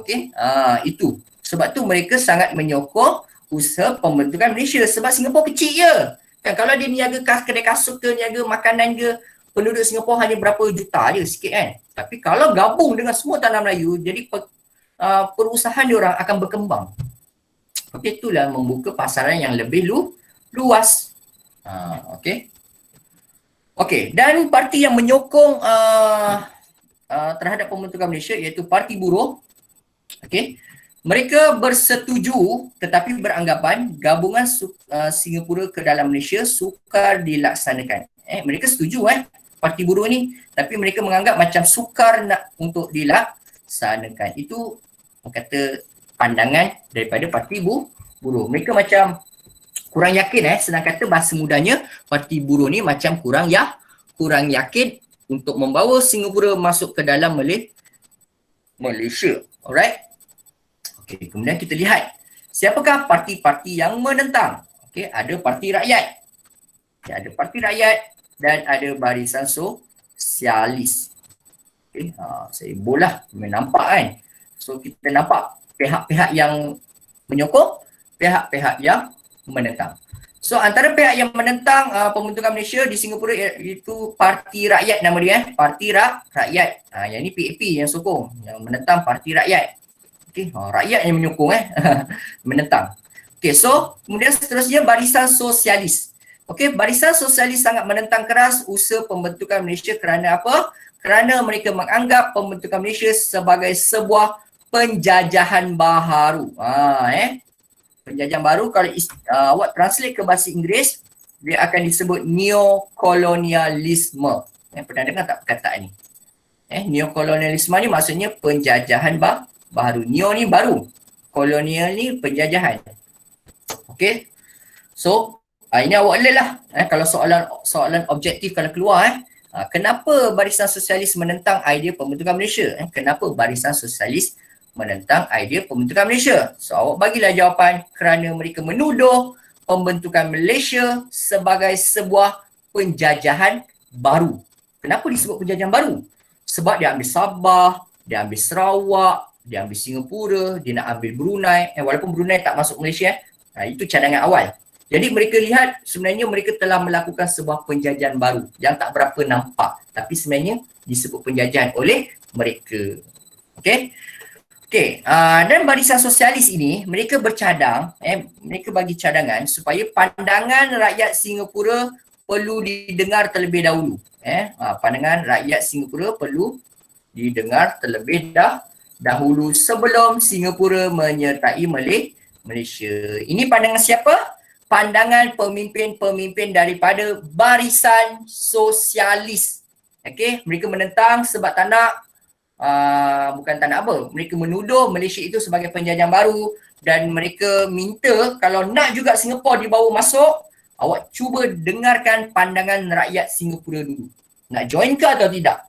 Okey, itu. Sebab tu mereka sangat menyokong usaha pembentukan Malaysia sebab Singapura kecil je. Kan kalau dia niaga kedai kasut ke, niaga makanan ke, penduduk Singapura hanya berapa juta je sikit kan. Tapi kalau gabung dengan semua tanah Melayu, jadi perusahaan diorang akan berkembang. Okey, itulah membuka pasaran yang lebih luas. Okey. Okey, dan parti yang menyokong terhadap pembentukan Malaysia iaitu Parti Buruh. Okey. Mereka bersetuju tetapi beranggapan gabungan Singapura ke dalam Malaysia sukar dilaksanakan. Mereka setuju Parti Buruh ni, tapi mereka menganggap macam sukar untuk dilaksanakan. Itu kata pandangan daripada Parti Buruh. Mereka macam kurang yakin senang kata bahasa mudahnya, Parti Buruh ni macam kurang yakin untuk membawa Singapura masuk ke dalam Malaysia. Alright. Okey, kemudian kita lihat siapakah parti-parti yang menentang. Okey, ada Parti Rakyat. Okay, ada Parti Rakyat dan ada Barisan Sosialis. Okey, saya bolah nampak kan. So kita nampak pihak-pihak yang menyokong, pihak-pihak yang menentang. So antara pihak yang menentang pembentukan Malaysia di Singapura iaitu Parti Rakyat nama dia Parti Rakyat. Yang ni PAP yang sokong, yang menentang Parti Rakyat. Okay, rakyat yang menyokong menentang. Okay, so kemudian seterusnya Barisan Sosialis. Okay, Barisan Sosialis sangat menentang keras usaha pembentukan Malaysia kerana apa? Kerana mereka menganggap pembentukan Malaysia sebagai sebuah penjajahan baharu. Penjajahan baru kalau awak translate ke bahasa Inggeris, dia akan disebut neokolonialisme. Pernah dengar tak perkataan ni? Neokolonialisme ni maksudnya penjajahan baru. Neo ni baru. Kolonial ni penjajahan. Okey. So, ini awak lelah kalau soalan objektif kalau keluar kenapa Barisan Sosialis menentang idea pembentukan Malaysia? Kenapa Barisan Sosialis menentang idea pembentukan Malaysia? So, awak bagilah jawapan kerana mereka menuduh pembentukan Malaysia sebagai sebuah penjajahan baru. Kenapa disebut penjajahan baru? Sebab dia ambil Sabah, dia ambil Sarawak, dia ambil Singapura, dia nak ambil Brunei. Walaupun Brunei tak masuk Malaysia, itu cadangan awal. Jadi mereka lihat sebenarnya mereka telah melakukan sebuah penjajahan baru yang tak berapa nampak. Tapi sebenarnya disebut penjajahan oleh mereka. Okey. Dan Barisan Sosialis ini, mereka bercadang, mereka bagi cadangan supaya pandangan rakyat Singapura perlu didengar terlebih dahulu. Pandangan rakyat Singapura perlu didengar terlebih dahulu sebelum Singapura menyertai Malaysia. Ini pandangan siapa? Pandangan pemimpin-pemimpin daripada Barisan Sosialis. Okey, mereka menentang sebab tak nak bukan tak nak apa. Mereka menuduh Malaysia itu sebagai penjajahan baru dan mereka minta kalau nak juga Singapura dibawa masuk, awak cuba dengarkan pandangan rakyat Singapura dulu. Nak join ke atau tidak?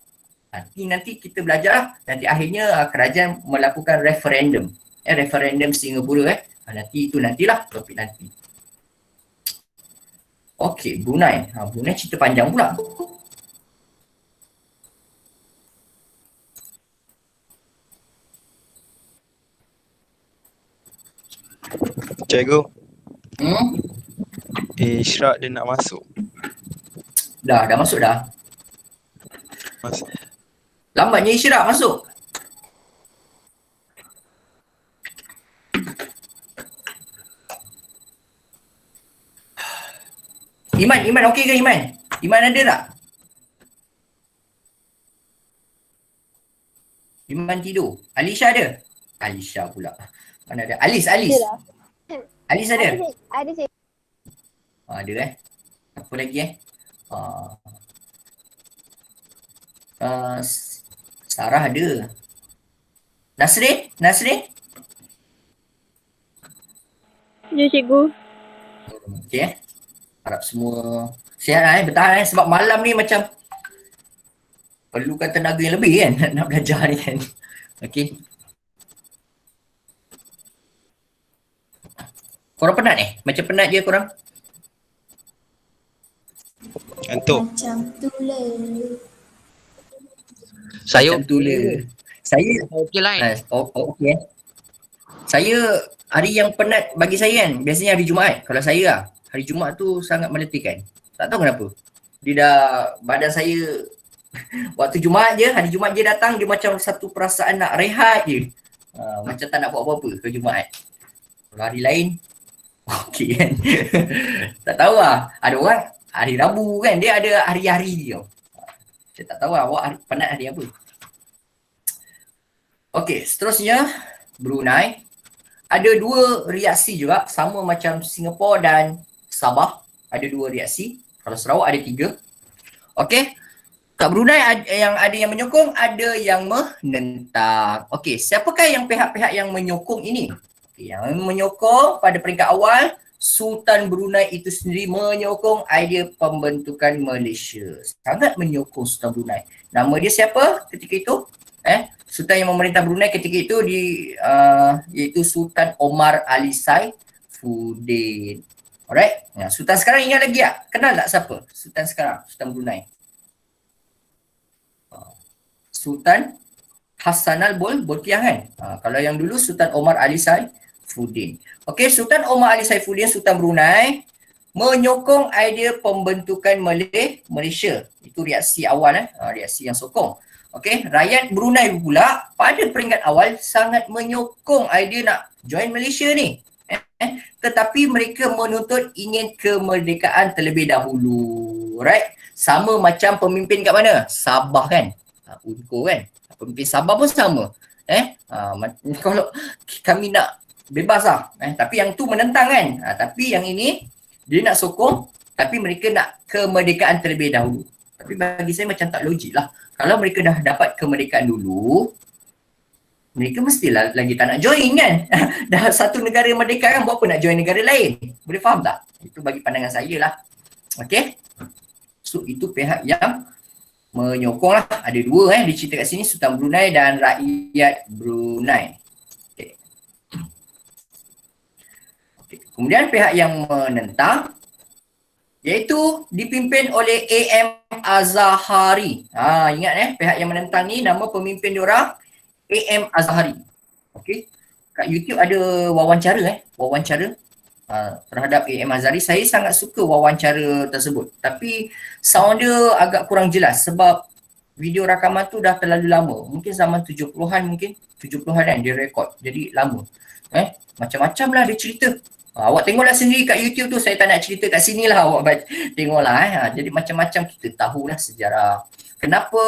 Nanti kita belajar nanti akhirnya kerajaan melakukan referendum. Referendum Singapura nantilah topik nanti. Okey, Brunei. Brunei cerita panjang pula. Cikgu. Ishraq dia nak masuk. Dah masuk dah. Masuk. Lambatnya Ishraq masuk. Iman okey ke Iman? Iman ada tak? Iman tidur. Alisha ada? Alisha pula. Mana ada? Alis. Ada lah. Alis ada? Ada cik. Ada Apa lagi Sarah ada. Nasrin? Ya cikgu. Okey Harap semua sihat bertahan sebab malam ni macam perlukan tenaga yang lebih kan nak belajar ni kan. Okey. Korang penat Macam penat je korang? Ngantuk. Macam tu lah. Saya Macam tu le. Saya okey lah. okey Saya hari yang penat bagi saya kan biasanya hari Jumaat. Kalau saya lah, hari Jumaat tu sangat meletihkan. Tak tahu kenapa. Dia dah badan saya waktu Jumaat je, hari Jumaat je datang dia macam satu perasaan nak rehat je. Macam tak nak buat apa-apa ke Jumaat. Kalau hari lain okey kan. Tak tahu lah. Ada orang hari Rabu kan dia ada hari-hari dia. Saya tak tahu lah awak penat hari apa. Okey, seterusnya Brunei. Ada dua reaksi juga sama macam Singapura dan Sabah. Ada dua reaksi. Kalau Sarawak ada 3. Okey. Kat Brunei ada yang menyokong, ada yang menentang. Okey, siapakah yang pihak-pihak yang menyokong ini? Okay, yang menyokong pada peringkat awal, Sultan Brunei itu sendiri menyokong idea pembentukan Malaysia. Sangat menyokong Sultan Brunei. Nama dia siapa ketika itu? Sultan yang memerintah Brunei ketika itu iaitu Sultan Omar Ali Saifuddin. Alright. Nah, Sultan sekarang ingat lagi tak? Kenal tak siapa? Sultan sekarang, Sultan Brunei. Sultan Hassanal Bolkiah kan? Kalau yang dulu Sultan Omar Ali Saifuddin. Okey, Sultan Omar Ali Saifuddin, Sultan Brunei menyokong idea pembentukan Malaysia. Itu reaksi awal reaksi yang sokong. Okey, rakyat Brunei pula pada peringkat awal sangat menyokong idea nak join Malaysia ni. Tetapi mereka menuntut ingin kemerdekaan terlebih dahulu. Right? Sama macam pemimpin kat mana? Sabah kan? UNCO kan? Pemimpin Sabah pun sama. Kalau kami nak bebas lah. Tapi yang tu menentang kan? Tapi yang ini dia nak sokong tapi mereka nak kemerdekaan terlebih dahulu. Tapi bagi saya macam tak logik lah. Kalau mereka dah dapat kemerdekaan dulu, mereka mestilah lagi tak nak join kan. Dah satu negara merdeka kan, buat apa nak join negara lain? Boleh faham tak? Itu bagi pandangan saya lah. Okay. So itu pihak yang menyokong lah. Ada dua dicerita kat sini, Sultan Brunei dan rakyat Brunei. Okay. Kemudian pihak yang menentang iaitu dipimpin oleh A.M. Azahari. Ingat pihak yang menentang ni nama pemimpin diorang A.M. Azahari. Okey. Kat YouTube ada wawancara terhadap A.M. Azahari. Saya sangat suka wawancara tersebut. Tapi sound dia agak kurang jelas sebab video rakaman tu dah terlalu lama. Mungkin zaman 70-an kan dia rekod. Jadi lama. Macam-macam lah dia cerita. Awak tengoklah sendiri kat YouTube tu, saya tak nak cerita kat sini lah, awak tengoklah. Jadi macam-macam kita tahulah sejarah kenapa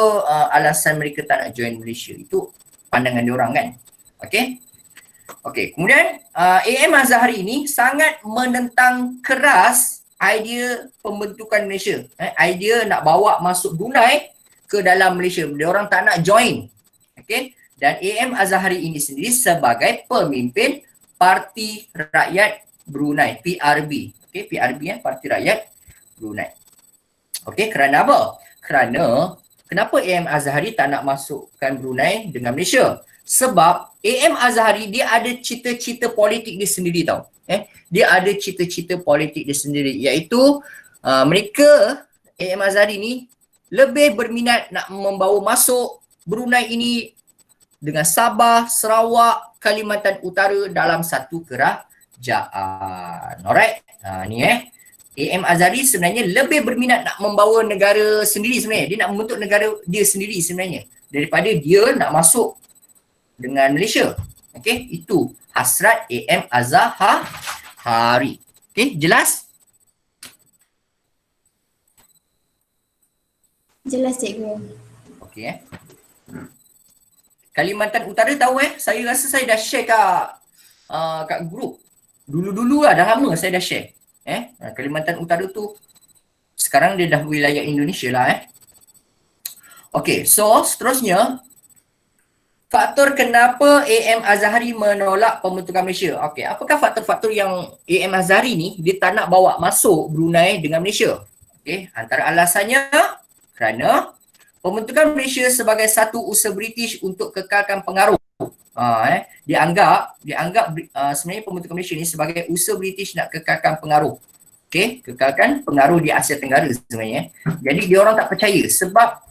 alasan mereka tak nak join Malaysia. Itu pandangan diorang kan. Okey, kemudian A.M. Azahari ini sangat menentang keras idea pembentukan Malaysia. Idea nak bawa masuk Brunei ke dalam Malaysia. Diorang tak nak join. Okey, dan A.M. Azahari ini sendiri sebagai pemimpin Parti Rakyat Brunei, PRB. Okey, PRB Parti Rakyat Brunei. Okey, kerana apa? Kenapa A.M. Azahari tak nak masukkan Brunei dengan Malaysia? Sebab A.M. Azahari dia ada cita-cita politik dia sendiri tau. Dia ada cita-cita politik dia sendiri, iaitu mereka A.M. Azahari ni lebih berminat nak membawa masuk Brunei ini dengan Sabah, Sarawak, Kalimantan Utara dalam satu kerajaan. Alright. Ni A.M. Azahari sebenarnya lebih berminat nak membawa negara sendiri sebenarnya. Dia nak membentuk negara dia sendiri sebenarnya daripada dia nak masuk dengan Malaysia. Okey, itu hasrat A.M. Azahari. Okey, jelas? Jelas cikgu. Okey. Kalimantan Utara tahu saya rasa saya dah share kat grup. Dulu-dulu lah, dah lama saya dah share. Kalimantan Utara tu sekarang dia dah wilayah Indonesia lah. Okey, so seterusnya faktor kenapa AM Azhari menolak pembentukan Malaysia. Okey, apakah faktor-faktor yang AM Azhari ni dia tak nak bawa masuk Brunei dengan Malaysia? Okey, antara alasannya kerana pembentukan Malaysia sebagai satu usaha British untuk kekalkan pengaruh. Dia anggap sebenarnya pembentukan Malaysia ni sebagai usaha British nak kekalkan pengaruh. Okey, kekalkan pengaruh di Asia Tenggara sebenarnya. Jadi dia orang tak percaya sebab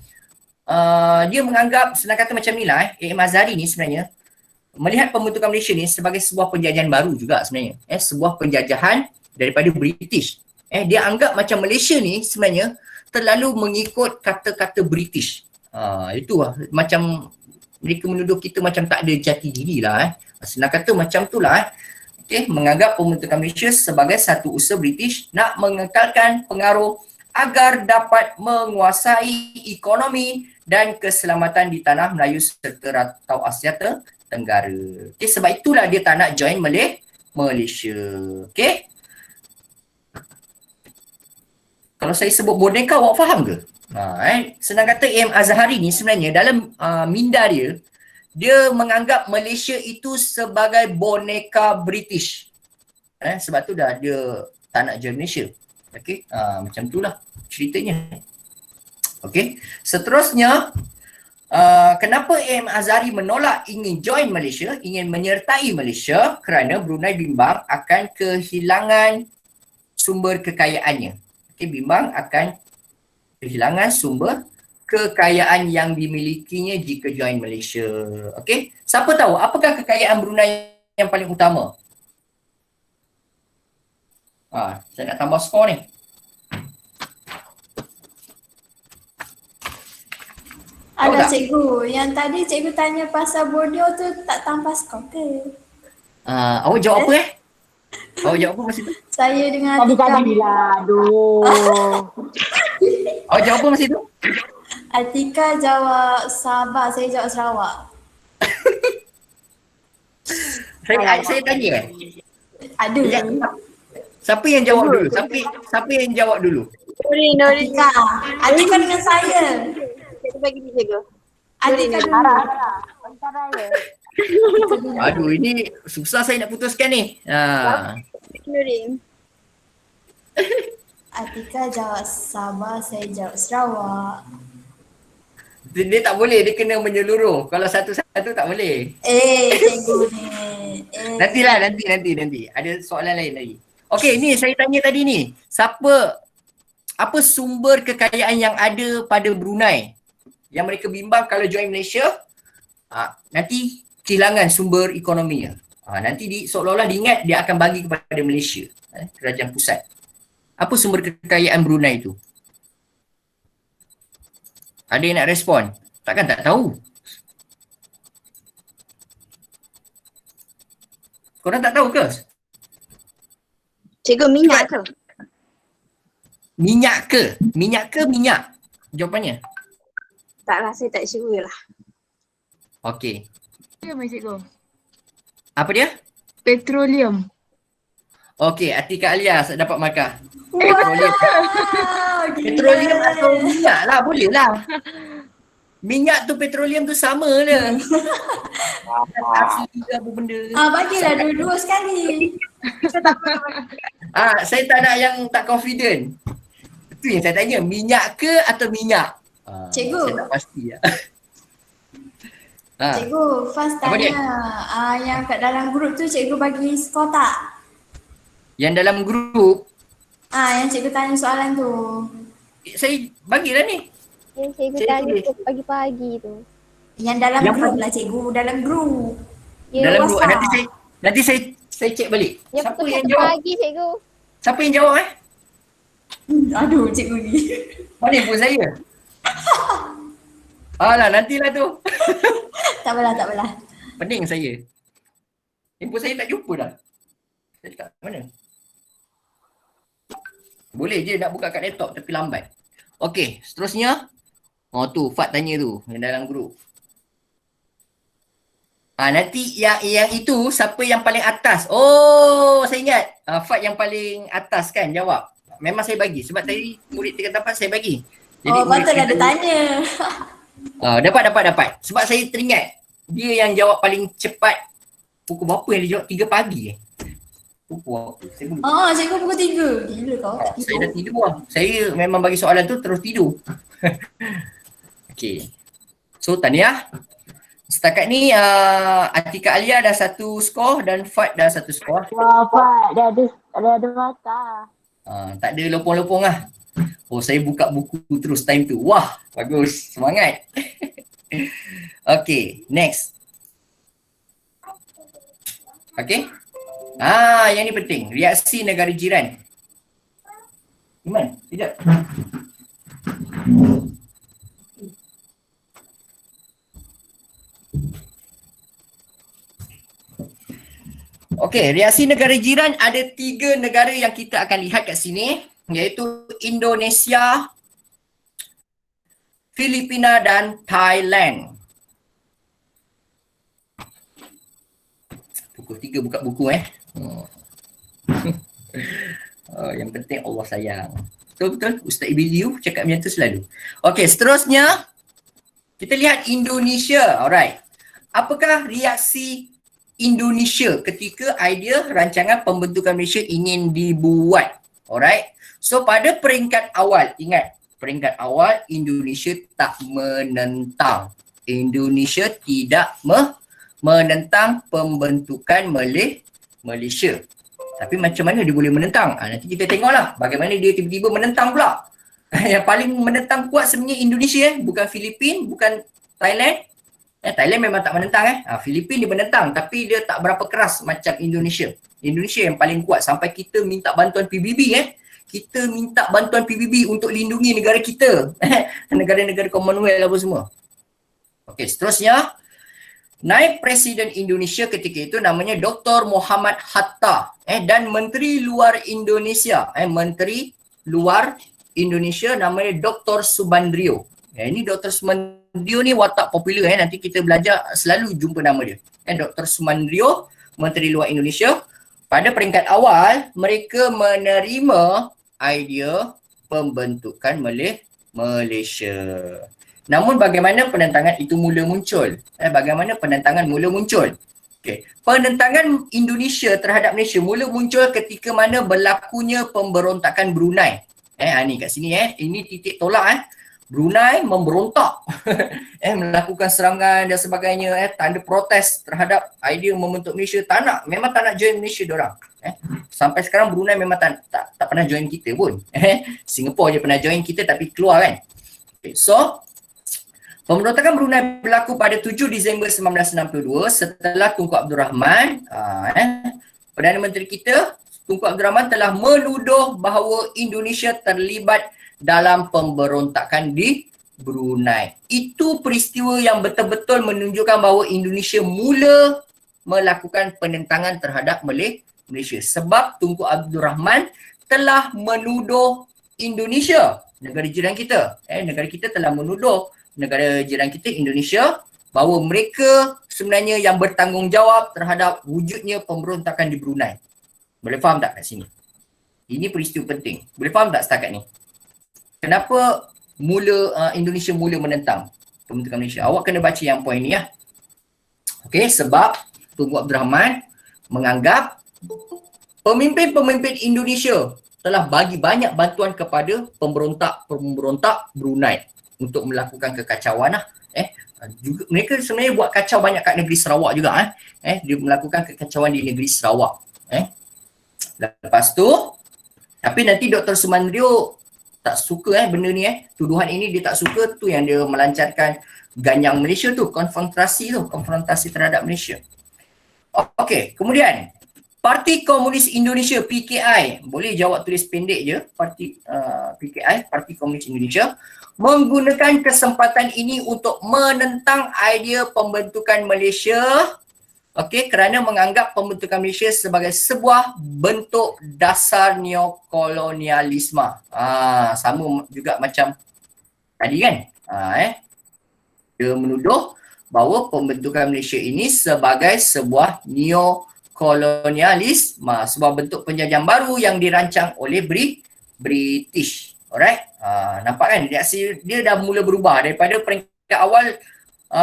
dia menganggap, senang kata macam ni lah, AM Azhari ni sebenarnya melihat pembentukan Malaysia ni sebagai sebuah penjajahan baru juga sebenarnya. Sebuah penjajahan daripada British. Dia anggap macam Malaysia ni sebenarnya terlalu mengikut kata-kata British. Itu lah, macam mereka menuduh kita macam tak ada jati diri lah. Senang kata macam tu lah. Okay, menganggap pembentukan Malaysia sebagai satu usaha British nak mengekalkan pengaruh agar dapat menguasai ekonomi dan keselamatan di tanah Melayu serta Ratau Asia Tenggara. Okay, sebab itulah dia tak nak join Malaysia. Okay. Kalau saya sebut boneka, awak faham ke? Senang kata AM Azhari ni sebenarnya dalam minda dia menganggap Malaysia itu sebagai boneka British. Sebab tu dah dia tak nak join Malaysia. Okey, macam itulah ceritanya. Okey, seterusnya kenapa AM Azhari menolak ingin join Malaysia, ingin menyertai Malaysia kerana Brunei bimbang akan kehilangan sumber kekayaannya. Okey, bimbang akan kehilangan sumber kekayaan yang dimilikinya jika join Malaysia. Okey, siapa tahu apakah kekayaan Brunei yang paling utama? Saya nak tambah skor ni. Ada cikgu, yang tadi cikgu tanya pasal Borneo tu tak tambah skor ke? Awak jawab apa Awak jawab apa masa tu? Saya dengan Tadi lah, aduh. Awak jawab apa masa tu? Atika jawab Sabah, saya jawab Sarawak. Saya tanya Ada. Siapa yang jawab dulu? Siapa yang jawab dulu? Atika. Atika dengan saya. Kita bagi dia ke? Atika dulu. Antara ya. Aduh, ini susah saya nak putuskan ni. Nurin. Atika jawab Sabah, saya jawab Sarawak. Dia tak boleh, dia kena menyeluruh. Kalau satu-satu tak boleh. Cikgu ni. Nantilah, nanti. Ada soalan lain lagi. Okey, ni saya tanya tadi ni. Apa sumber kekayaan yang ada pada Brunei yang mereka bimbang kalau join Malaysia nanti kehilangan sumber ekonominya. Nanti seolah-olah diingat dia akan bagi kepada Malaysia, kerajaan pusat. Apa sumber kekayaan Brunei itu? Ada yang nak respon? Takkan tak tahu. Korang tak tahu ke? Cikgu minyak ke? Minyak ke? Minyak? Jawapannya. Taklah, saya tak sure lah. Okey. Cikgu. Apa dia? Petroleum. Okey, Atika Alias dapat markah. Wow, Petroleum atau minyak lah, boleh lah. Minyak tu petroleum tu sama lah. Asli ke apa benda. bagilah dua-dua sekali. Saya tak nak yang tak confident. Itu yang saya tanya, minyak ke atau minyak? Cikgu. Saya tak pasti lah. Cikgu, Faz Apa dia? tanya yang kat dalam grup tu cikgu bagi skor tak? Yang dalam grup, Yang cikgu tanya soalan tu. saya bagilah ni. Yang cikgu Cikgu tanya tulis. tu pagi-pagi tu. Yang dalam Yang grup lah cikgu, dalam grup. Ya, Dalam grup, WhatsApp. nanti saya cek balik. Yang Siapa pukul yang 1 jawab? pagi cikgu. Siapa yang jawab Aduh cikgu ni. Mana pun saya? Alah, nantilah tu. tak apalah. Pening saya. Handphone saya tak jumpa dah. Saya cakap, mana? Boleh je nak buka kat laptop tapi lambat. Okey, seterusnya. Oh tu, Fat tanya tu yang dalam grup. Nanti yang itu siapa yang paling atas? Oh, saya ingat. Fat yang paling atas kan jawab. Memang saya bagi sebab tadi murid tingkat 4 saya bagi. Oh, murid patutlah tingkat dia tanya. Dapat. Sebab saya teringat dia yang jawab paling cepat. Pukul berapa yang dia jawab? 3 pagi Pukul apa? Saya lupa. Cikgu pukul 3. Gila kau tak Saya dah tidur. tidur lah. Saya memang bagi soalan tu terus tidur. Okay. So tahniah. Setakat ni Atika Alia dah 1 skor dan Fat dah 1 skor. Wah, Pak, dah ada mata. Tak ada lopong-lopong lah. Oh, saya buka buku terus time tu. Wah, bagus. Semangat. Okay, next. Okay. Yang ni penting. Reaksi negara jiran. Iman, sekejap. Okey, reaksi negara jiran ada 3 negara yang kita akan lihat kat sini, iaitu Indonesia, Filipina dan Thailand. Pukul 3 buka buku yang penting Allah sayang. Betul-betul Ustaz Ibiliu cakap macam tu selalu. Okey, seterusnya kita lihat Indonesia. Alright. Apakah reaksi Indonesia ketika idea rancangan pembentukan Malaysia ingin dibuat? Alright. So pada peringkat awal, ingat peringkat awal Indonesia tak menentang. Indonesia tidak menentang pembentukan Malaysia. Tapi macam mana dia boleh menentang? Nanti kita tengoklah bagaimana dia tiba-tiba menentang pula. Yang paling menentang kuat sebenarnya Indonesia, bukan Filipina, bukan Thailand. Thailand memang tak menentang Filipina dia menentang tapi dia tak berapa keras macam Indonesia. Indonesia yang paling kuat sampai kita minta bantuan PBB Kita minta bantuan PBB untuk lindungi negara kita. Negara-negara Commonwealth apa semua. Okey, seterusnya naib Presiden Indonesia ketika itu namanya Dr. Muhammad Hatta dan Menteri Luar Indonesia. Menteri Luar Indonesia namanya Dr. Subandrio. Ini Dr. Subandrio ni watak popular nanti kita belajar selalu jumpa nama dia. Dr. Subandrio, Menteri Luar Indonesia. Pada peringkat awal mereka menerima idea pembentukan Malaysia. Namun bagaimana penentangan itu mula muncul? Bagaimana penentangan mula muncul? Okay. Penentangan Indonesia terhadap Malaysia mula muncul ketika mana berlakunya pemberontakan Brunei. Ni kat sini ini titik tolak Brunei memberontak. Melakukan serangan dan sebagainya, tanda protes terhadap idea membentuk Malaysia. Memang tak nak join Malaysia diorang. Sampai sekarang Brunei memang tak pernah join kita pun. Singapura je pernah join kita tapi keluar kan. Okay. So pemberontakan Brunei berlaku pada 7 Disember 1962 setelah Tunku Abdul Rahman, Perdana Menteri kita, Tunku Abdul Rahman telah menuduh bahawa Indonesia terlibat dalam pemberontakan di Brunei. Itu peristiwa yang betul-betul menunjukkan bahawa Indonesia mula melakukan penentangan terhadap Malaysia. Sebab Tunku Abdul Rahman telah menuduh Indonesia, negara jiran kita. Negara kita telah menuduh negara jiran kita Indonesia bahawa mereka sebenarnya yang bertanggungjawab terhadap wujudnya pemberontakan di Brunei. Boleh faham tak kat sini? Ini peristiwa penting. Boleh faham tak setakat ni? Kenapa Indonesia mula menentang pembentukan Malaysia? Awak kena baca yang poin ni Okey, sebab Tunku Abdul Rahman menganggap pemimpin-pemimpin Indonesia telah bagi banyak bantuan kepada pemberontak Brunei untuk melakukan kekacauan juga mereka sebenarnya buat kacau banyak kat negeri Sarawak juga dia melakukan kekacauan di negeri Sarawak. Lepas tu tapi nanti Dr. Subandrio tak suka benda ni tuduhan ini dia tak suka, tu yang dia melancarkan ganyang Malaysia tu, konfrontasi terhadap Malaysia. Okey, kemudian Parti Komunis Indonesia PKI, boleh jawab tulis pendek je, PKI, Parti Komunis Indonesia menggunakan kesempatan ini untuk menentang idea pembentukan Malaysia. Okey, kerana menganggap pembentukan Malaysia sebagai sebuah bentuk dasar neokolonialisme. Sama juga macam tadi kan. Dia menuduh bahawa pembentukan Malaysia ini sebagai sebuah neo-kolonialis, sebuah bentuk penjajahan baru yang dirancang oleh British. Alright. Nampak kan reaksi dia dah mula berubah daripada peringkat awal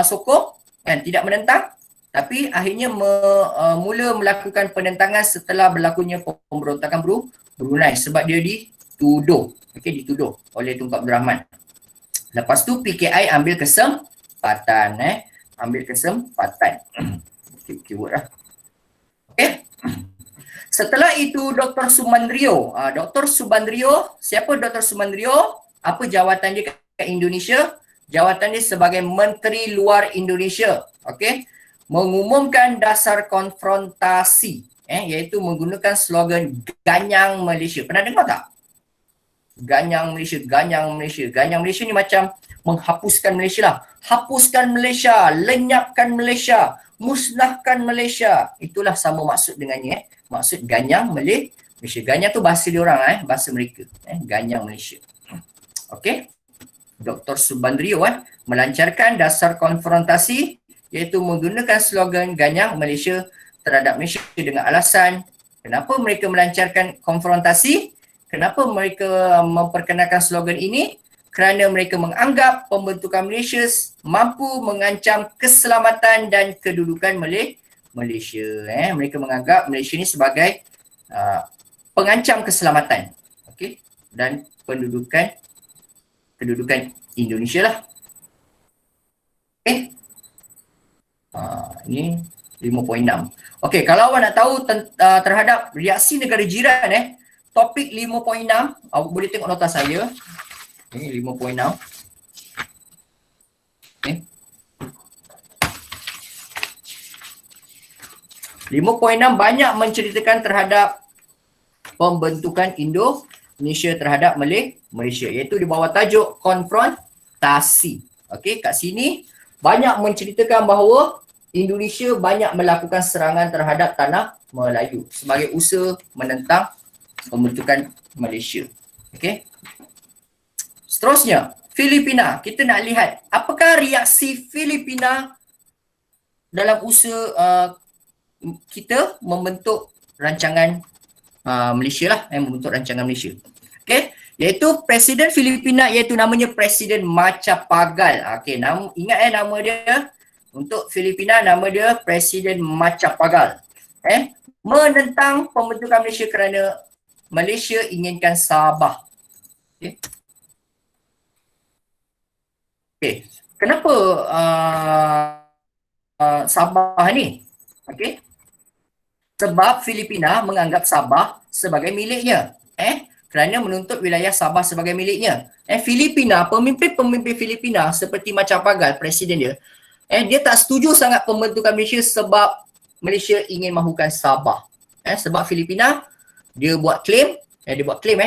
sokong kan, tidak menentang, tapi akhirnya mula melakukan penentangan setelah berlakunya pemberontakan Brunei sebab dia dituduh oleh Tunku Abdul Rahman. Lepas tu PKI ambil kesempatan keyword lah. Okay. Setelah itu Dr. Subandrio. Dr. Subandrio, siapa Dr. Subandrio? Apa jawatan dia kat Indonesia? Jawatan dia sebagai Menteri Luar Indonesia. Okay. Mengumumkan dasar konfrontasi, iaitu menggunakan slogan Ganyang Malaysia. Pernah dengar tak? Ganyang Malaysia, Ganyang Malaysia. Ganyang Malaysia ni macam menghapuskan Malaysia lah. Hapuskan Malaysia, lenyapkan Malaysia, musnahkan Malaysia. Itulah sama maksud dengannya. Maksud Ganyang Malaysia. Ganyang tu bahasa dia orang, bahasa mereka. Ganyang Malaysia. Okey. Dr. Subandrio melancarkan dasar konfrontasi iaitu menggunakan slogan Ganyang Malaysia terhadap Malaysia dengan alasan kenapa mereka melancarkan konfrontasi. Kenapa mereka memperkenalkan slogan ini? Kerana mereka menganggap pembentukan Malaysia mampu mengancam keselamatan dan kedudukan Malaysia. Mereka menganggap Malaysia ini sebagai pengancam keselamatan, okey, dan kedudukan Indonesia lah. Okey. Ini 5.6. Okey, kalau awak nak tahu terhadap reaksi negara jiran, topik 5.6, awak boleh tengok nota saya. Ini 5.6. Okay. 5.6 banyak menceritakan terhadap pembentukan Indonesia terhadap Malaysia, iaitu di bawah tajuk konfrontasi. Okey, kat sini banyak menceritakan bahawa Indonesia banyak melakukan serangan terhadap tanah Melayu sebagai usaha menentang pembentukan Malaysia. Okey. Seterusnya, Filipina. Kita nak lihat apakah reaksi Filipina dalam usaha kita membentuk rancangan Malaysia lah, membentuk rancangan Malaysia. Okey, iaitu Presiden Filipina, iaitu namanya Presiden Macapagal. Okey, ingat nama dia untuk Filipina, nama dia Presiden Macapagal. Menentang pembentukan Malaysia kerana Malaysia inginkan Sabah. Okey. Okey, kenapa Sabah ni? Okey. Sebab Filipina menganggap Sabah sebagai miliknya. Kerana menuntut wilayah Sabah sebagai miliknya. Filipina, pemimpin-pemimpin Filipina seperti Macapagal, presiden dia, dia tak setuju sangat pembentukan Malaysia sebab Malaysia ingin mahukan Sabah. Sebab Filipina dia buat claim,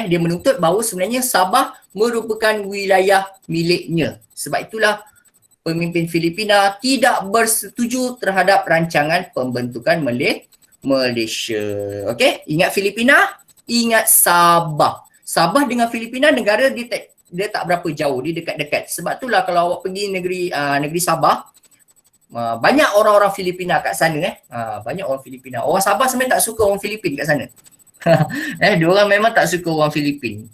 dia menuntut bahawa sebenarnya Sabah merupakan wilayah miliknya. Sebab itulah pemimpin Filipina tidak bersetuju terhadap rancangan pembentukan Malaysia. Okey, ingat Filipina, ingat Sabah. Sabah dengan Filipina negara dia tak berapa jauh, dia dekat-dekat. Sebab itulah kalau awak pergi negeri Sabah, banyak orang-orang Filipina kat sana. Banyak orang Filipina. Orang Sabah sebenarnya tak suka orang Filipin kat sana. Diorang memang tak suka orang Filipin.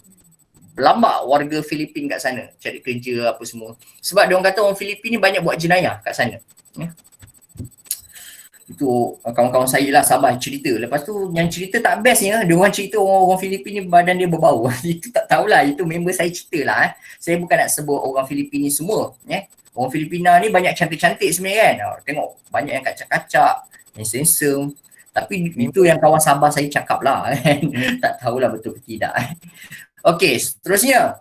Lambak warga Filipin kat sana, cari kerja apa semua. Sebab diorang kata orang Filipin ni banyak buat jenayah kat sana. Itu kawan-kawan saya lah Sabah cerita. Lepas tu yang cerita tak bestnya, diorang cerita orang Filipin ni badan dia berbau. Itu tak tahulah, itu member saya cerita lah. Saya bukan nak sebut orang Filipin ni semua. Orang Filipina ni banyak cantik-cantik sebenarnya kan. Tengok banyak yang kacak-kacak, yang handsome. Tapi itu yang kawan Sabah saya cakap lah. Tak tahulah betul ke tidak. Okey, seterusnya.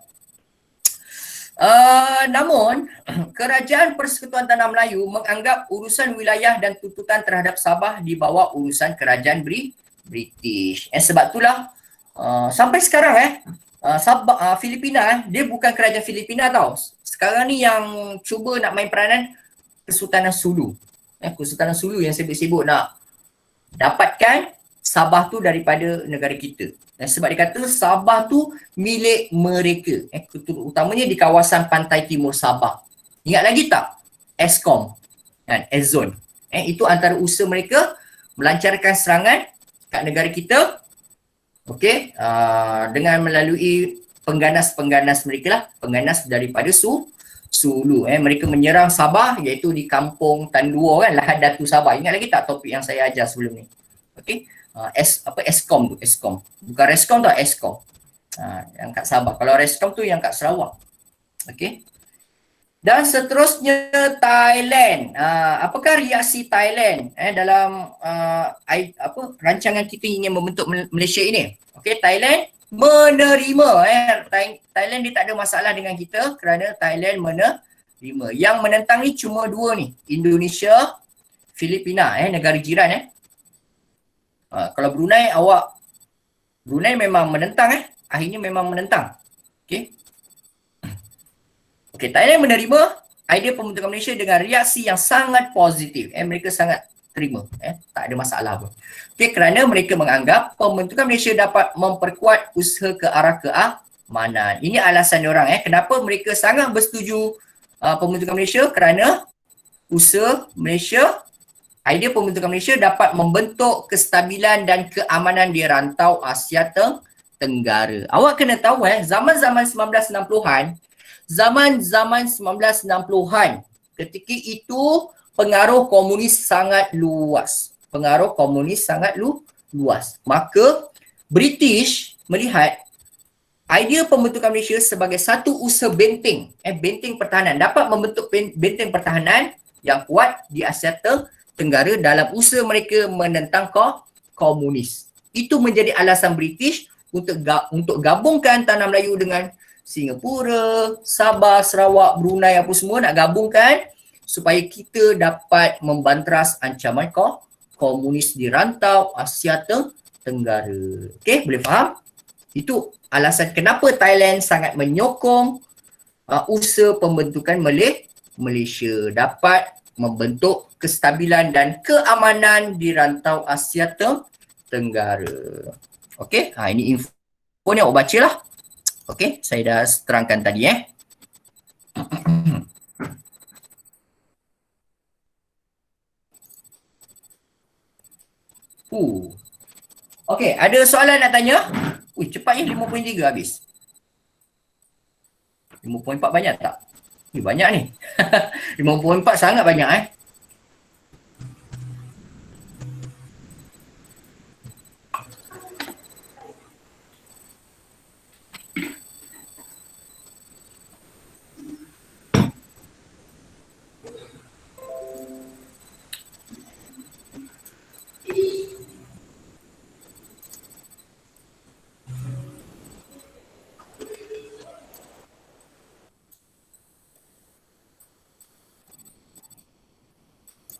Namun, Kerajaan Persekutuan Tanah Melayu menganggap urusan wilayah dan tuntutan terhadap Sabah di bawah urusan Kerajaan British. Sebab itulah sampai sekarang Sabah, Filipina dia bukan kerajaan Filipina tau. Sekarang ni yang cuba nak main peranan Kesultanan Sulu. Kesultanan Sulu yang sibuk-sibuk nak dapatkan Sabah tu daripada negara kita. Dan sebab dia kata Sabah tu milik mereka. Utamanya di kawasan pantai timur Sabah. Ingat lagi tak? Eskom kan, Ezon. Itu antara usaha mereka melancarkan serangan kat negara kita. Okey, dengan melalui pengganas-pengganas mereka lah, pengganas daripada Sulu. Mereka menyerang Sabah iaitu di kampung Tandua kan, Lahad Datu Sabah. Ingat lagi tak topik yang saya ajar sebelum ni? Okey. Eskom tu, Eskom. Bukan Reskom tau, Eskom. Yang kat Sabah. Kalau Reskom tu yang kat Sarawak. Okey. Dan seterusnya Thailand. Apakah reaksi Thailand dalam rancangan kita ingin membentuk Malaysia ini? Okey, Thailand menerima. Thailand dia tak ada masalah dengan kita kerana Thailand menerima. Yang menentang ni cuma dua ni, Indonesia, Filipina, negara jiran. Kalau Brunei memang menentang akhirnya memang menentang. Okey. Thailand menerima idea pembentukan Malaysia dengan reaksi yang sangat positif. Mereka sangat terima. Tak ada masalah pun. Okey, kerana mereka menganggap pembentukan Malaysia dapat memperkuat usaha ke arah keamanan. Ini alasan diorang kenapa mereka sangat bersetuju pembentukan Malaysia, kerana usaha Malaysia, idea pembentukan Malaysia dapat membentuk kestabilan dan keamanan di rantau Asia Tenggara. Awak kena tahu zaman-zaman 1960-an, zaman-zaman 1960-an, ketika itu pengaruh komunis sangat luas. Maka British melihat idea pembentukan Malaysia sebagai satu usaha benteng, benteng pertahanan, dapat membentuk benteng pertahanan yang kuat di Asia Tenggara dalam usaha mereka menentang komunis. Itu menjadi alasan British untuk gabungkan Tanah Melayu dengan Singapura, Sabah, Sarawak, Brunei apa semua, nak gabungkan supaya kita dapat membantras ancaman komunis di rantau Asia Tenggara. Okey, boleh faham? Itu alasan kenapa Thailand sangat menyokong usaha pembentukan Malaysia, dapat membentuk kestabilan dan keamanan di rantau Asia Tenggara. Okey, ini info ni awak bacalah. Okey, saya dah terangkan tadi Okey, ada soalan nak tanya? Cepatnya 5.3 habis. 5.4 banyak tak? Banyak ni. 5.4 sangat banyak